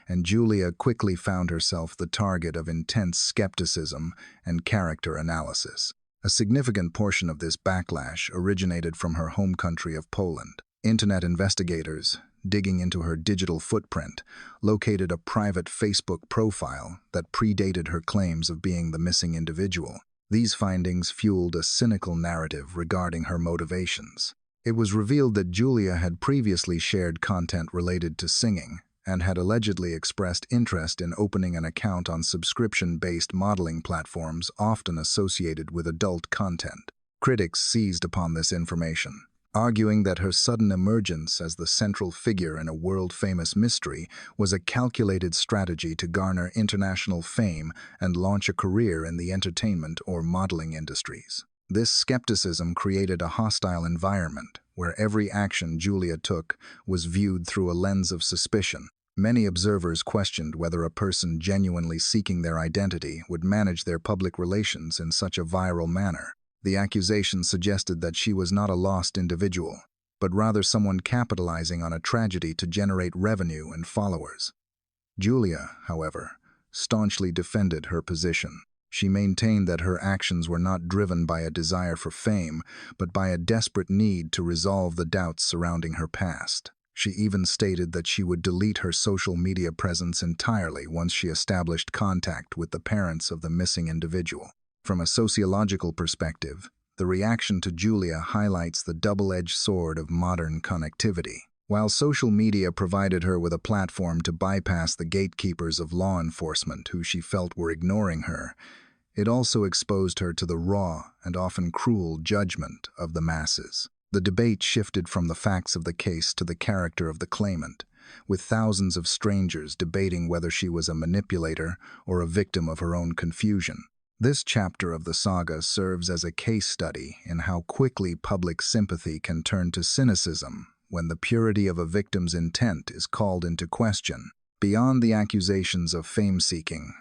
and Julia quickly found herself the target of intense skepticism and character analysis. A significant portion of this backlash originated from her home country of Poland. Internet investigators, digging into her digital footprint, located a private Facebook profile that predated her claims of being the missing individual. These findings fueled a cynical narrative regarding her motivations. It was revealed that Julia had previously shared content related to singing and had allegedly expressed interest in opening an account on subscription-based modeling platforms often associated with adult content. Critics seized upon this information, arguing that her sudden emergence as the central figure in a world-famous mystery was a calculated strategy to garner international fame and launch a career in the entertainment or modeling industries. This skepticism created a hostile environment where every action Julia took was viewed through a lens of suspicion. Many observers questioned whether a person genuinely seeking their identity would manage their public relations in such a viral manner. The accusation suggested that she was not a lost individual, but rather someone capitalizing on a tragedy to generate revenue and followers. Julia, however, staunchly defended her position. She maintained that her actions were not driven by a desire for fame, but by a desperate need to resolve the doubts surrounding her past. She even stated that she would delete her social media presence entirely once she established contact with the parents of the missing individual. From a sociological perspective, the reaction to Julia highlights the double-edged sword of modern connectivity. While social media provided her with a platform to bypass the gatekeepers of law enforcement who she felt were ignoring her, it also exposed her to the raw and often cruel judgment of the masses. The debate shifted from the facts of the case to the character of the claimant, with thousands of strangers debating whether she was a manipulator or a victim of her own confusion. This chapter of the saga serves as a case study in how quickly public sympathy can turn to cynicism when the purity of a victim's intent is called into question. Beyond the accusations of fame-seeking,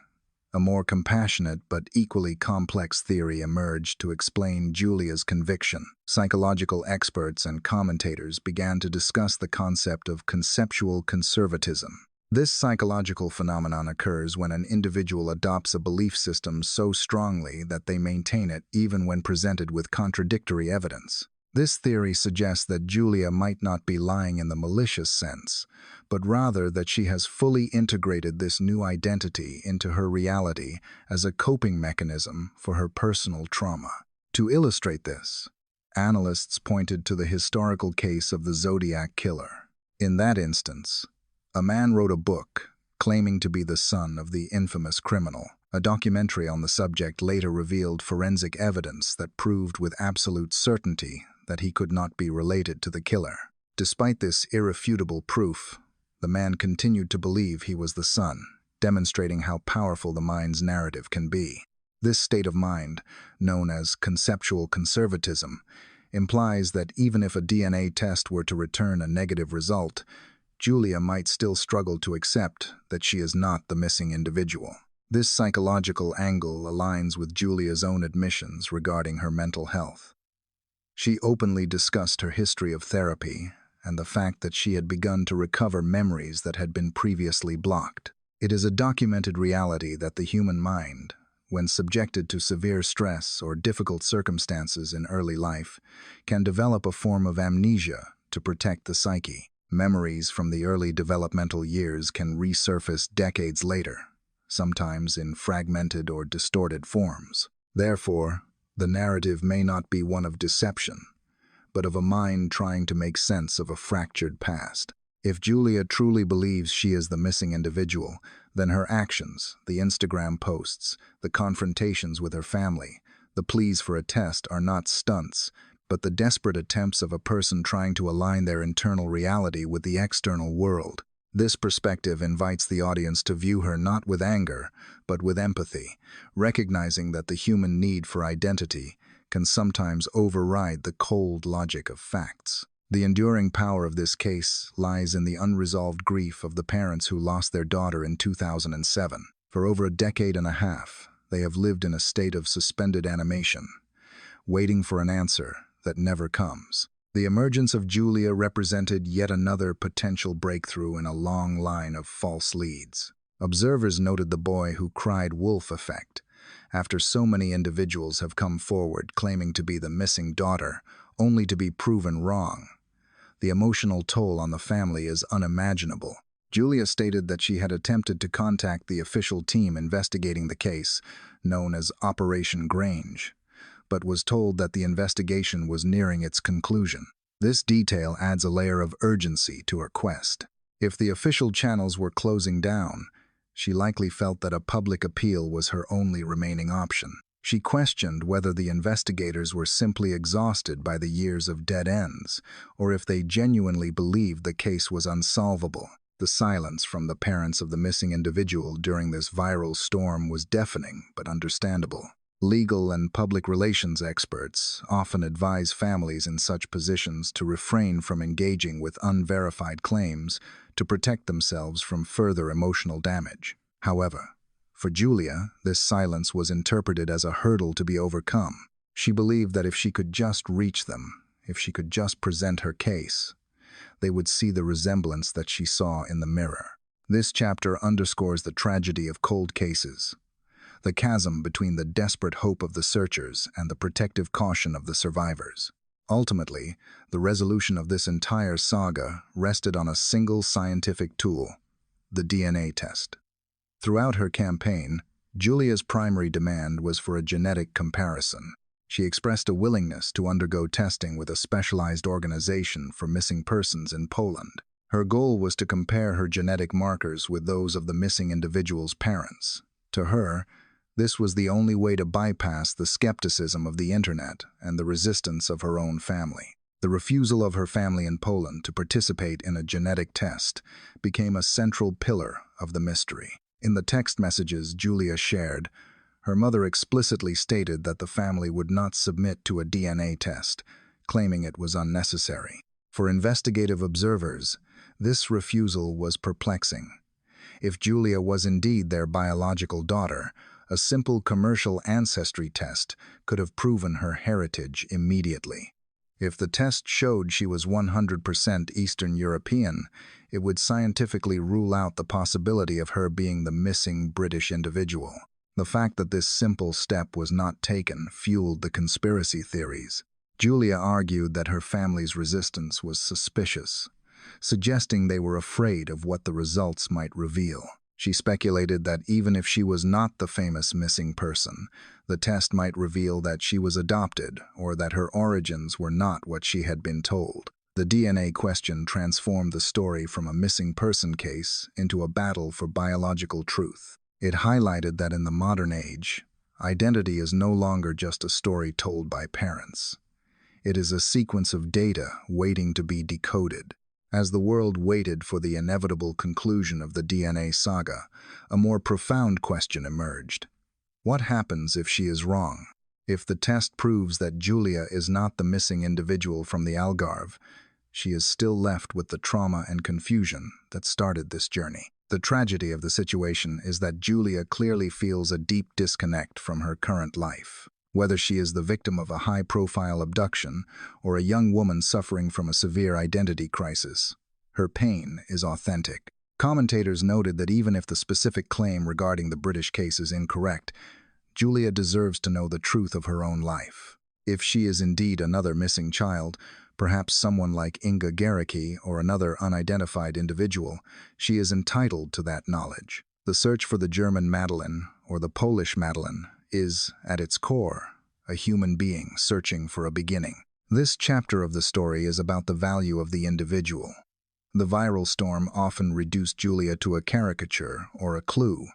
a more compassionate but equally complex theory emerged to explain Julia's conviction. Psychological experts and commentators began to discuss the concept of conceptual conservatism. This psychological phenomenon occurs when an individual adopts a belief system so strongly that they maintain it even when presented with contradictory evidence. This theory suggests that Julia might not be lying in the malicious sense, but rather that she has fully integrated this new identity into her reality as a coping mechanism for her personal trauma. To illustrate this, analysts pointed to the historical case of the Zodiac Killer. In that instance, a man wrote a book claiming to be the son of the infamous criminal. A documentary on the subject later revealed forensic evidence that proved with absolute certainty that he could not be related to the killer. Despite this irrefutable proof, the man continued to believe he was the son, demonstrating how powerful the mind's narrative can be. This state of mind, known as conceptual conservatism, implies that even if a DNA test were to return a negative result, Julia might still struggle to accept that she is not the missing individual. This psychological angle aligns with Julia's own admissions regarding her mental health. She openly discussed her history of therapy and the fact that she had begun to recover memories that had been previously blocked. It is a documented reality that the human mind, when subjected to severe stress or difficult circumstances in early life, can develop a form of amnesia to protect the psyche. Memories from the early developmental years can resurface decades later, sometimes in fragmented or distorted forms. Therefore, the narrative may not be one of deception, but of a mind trying to make sense of a fractured past. If Julia truly believes she is the missing individual, then her actions, the Instagram posts, the confrontations with her family, the pleas for a test are not stunts, but the desperate attempts of a person trying to align their internal reality with the external world. This perspective invites the audience to view her not with anger, but with empathy, recognizing that the human need for identity can sometimes override the cold logic of facts. The enduring power of this case lies in the unresolved grief of the parents who lost their daughter in 2007. For over a decade and a half, they have lived in a state of suspended animation, waiting for an answer that never comes. The emergence of Julia represented yet another potential breakthrough in a long line of false leads. Observers noted the boy who cried wolf effect, after so many individuals have come forward claiming to be the missing daughter, only to be proven wrong. The emotional toll on the family is unimaginable. Julia stated that she had attempted to contact the official team investigating the case, known as Operation Grange, but was told that the investigation was nearing its conclusion. This detail adds a layer of urgency to her quest. If the official channels were closing down, she likely felt that a public appeal was her only remaining option. She questioned whether the investigators were simply exhausted by the years of dead ends, or if they genuinely believed the case was unsolvable. The silence from the parents of the missing individual during this viral storm was deafening but understandable. Legal and public relations experts often advise families in such positions to refrain from engaging with unverified claims to protect themselves from further emotional damage. However, for Julia, this silence was interpreted as a hurdle to be overcome. She believed that if she could just reach them, if she could just present her case, they would see the resemblance that she saw in the mirror. This chapter underscores the tragedy of cold cases, the chasm between the desperate hope of the searchers and the protective caution of the survivors. Ultimately, the resolution of this entire saga rested on a single scientific tool, the DNA test. Throughout her campaign, Julia's primary demand was for a genetic comparison. She expressed a willingness to undergo testing with a specialized organization for missing persons in Poland. Her goal was to compare her genetic markers with those of the missing individual's parents. To her, this was the only way to bypass the skepticism of the internet and the resistance of her own family. The refusal of her family in Poland to participate in a genetic test became a central pillar of the mystery. In the text messages Julia shared, her mother explicitly stated that the family would not submit to a DNA test, claiming it was unnecessary. For investigative observers, this refusal was perplexing. If Julia was indeed their biological daughter, a simple commercial ancestry test could have proven her heritage immediately. If the test showed she was 100% Eastern European, it would scientifically rule out the possibility of her being the missing British individual. The fact that this simple step was not taken fueled the conspiracy theories. Julia argued that her family's resistance was suspicious, suggesting they were afraid of what the results might reveal. She speculated that even if she was not the famous missing person, the test might reveal that she was adopted or that her origins were not what she had been told. The DNA question transformed the story from a missing person case into a battle for biological truth. It highlighted that in the modern age, identity is no longer just a story told by parents. It is a sequence of data waiting to be decoded. As the world waited for the inevitable conclusion of the DNA saga, a more profound question emerged. What happens if she is wrong? If the test proves that Julia is not the missing individual from the Algarve, she is still left with the trauma and confusion that started this journey. The tragedy of the situation is that Julia clearly feels a deep disconnect from her current life. Whether she is the victim of a high-profile abduction or a young woman suffering from a severe identity crisis, her pain is authentic. Commentators noted that even if the specific claim regarding the British case is incorrect, Julia deserves to know the truth of her own life. If she is indeed another missing child, perhaps someone like Inga Gericke or another unidentified individual, she is entitled to that knowledge. The search for the German Madeleine or the Polish Madeleine is, at its core, a human being searching for a beginning. This chapter of the story is about the value of the individual. The viral storm often reduced Julia to a caricature or a clue,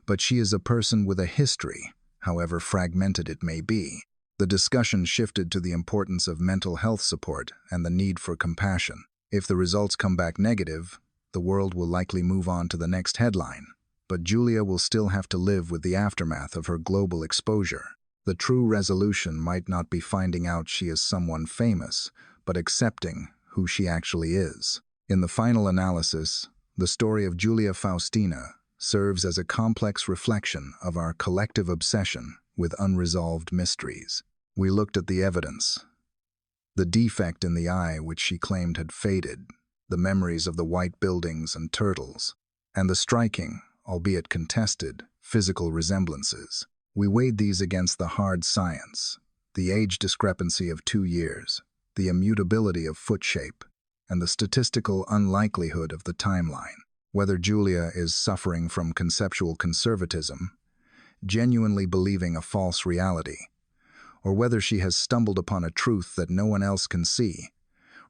but she is a person with a history, however fragmented it may be. The discussion shifted to the importance of mental health support and the need for compassion. If the results come back negative, the world will likely move on to the next headline. But Julia will still have to live with the aftermath of her global exposure. The true resolution might not be finding out she is someone famous, but accepting who she actually is. In the final analysis, the story of Julia Faustina serves as a complex reflection of our collective obsession with unresolved mysteries. We looked at the evidence, the defect in the eye which she claimed had faded, the memories of the white buildings and turtles, and the striking, albeit contested, physical resemblances. We weighed these against the hard science, the age discrepancy of 2 years, the immutability of foot shape, and the statistical unlikelihood of the timeline. Whether Julia is suffering from conceptual conservatism, genuinely believing a false reality, or whether she has stumbled upon a truth that no one else can see,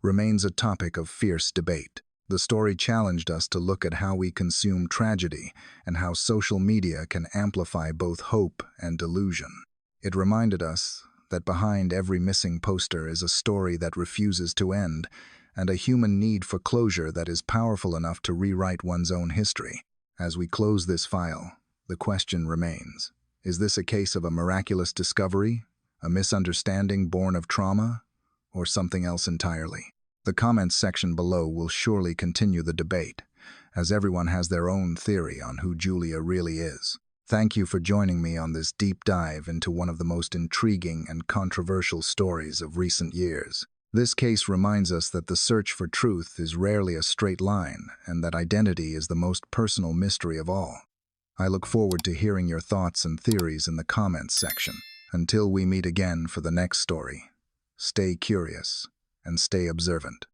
remains a topic of fierce debate. The story challenged us to look at how we consume tragedy and how social media can amplify both hope and delusion. It reminded us that behind every missing poster is a story that refuses to end and a human need for closure that is powerful enough to rewrite one's own history. As we close this file, the question remains: is this a case of a miraculous discovery, a misunderstanding born of trauma, or something else entirely? The comments section below will surely continue the debate, as everyone has their own theory on who Julia really is. Thank you for joining me on this deep dive into one of the most intriguing and controversial stories of recent years. This case reminds us that the search for truth is rarely a straight line, and that identity is the most personal mystery of all. I look forward to hearing your thoughts and theories in the comments section. Until we meet again for the next story, stay curious and stay observant.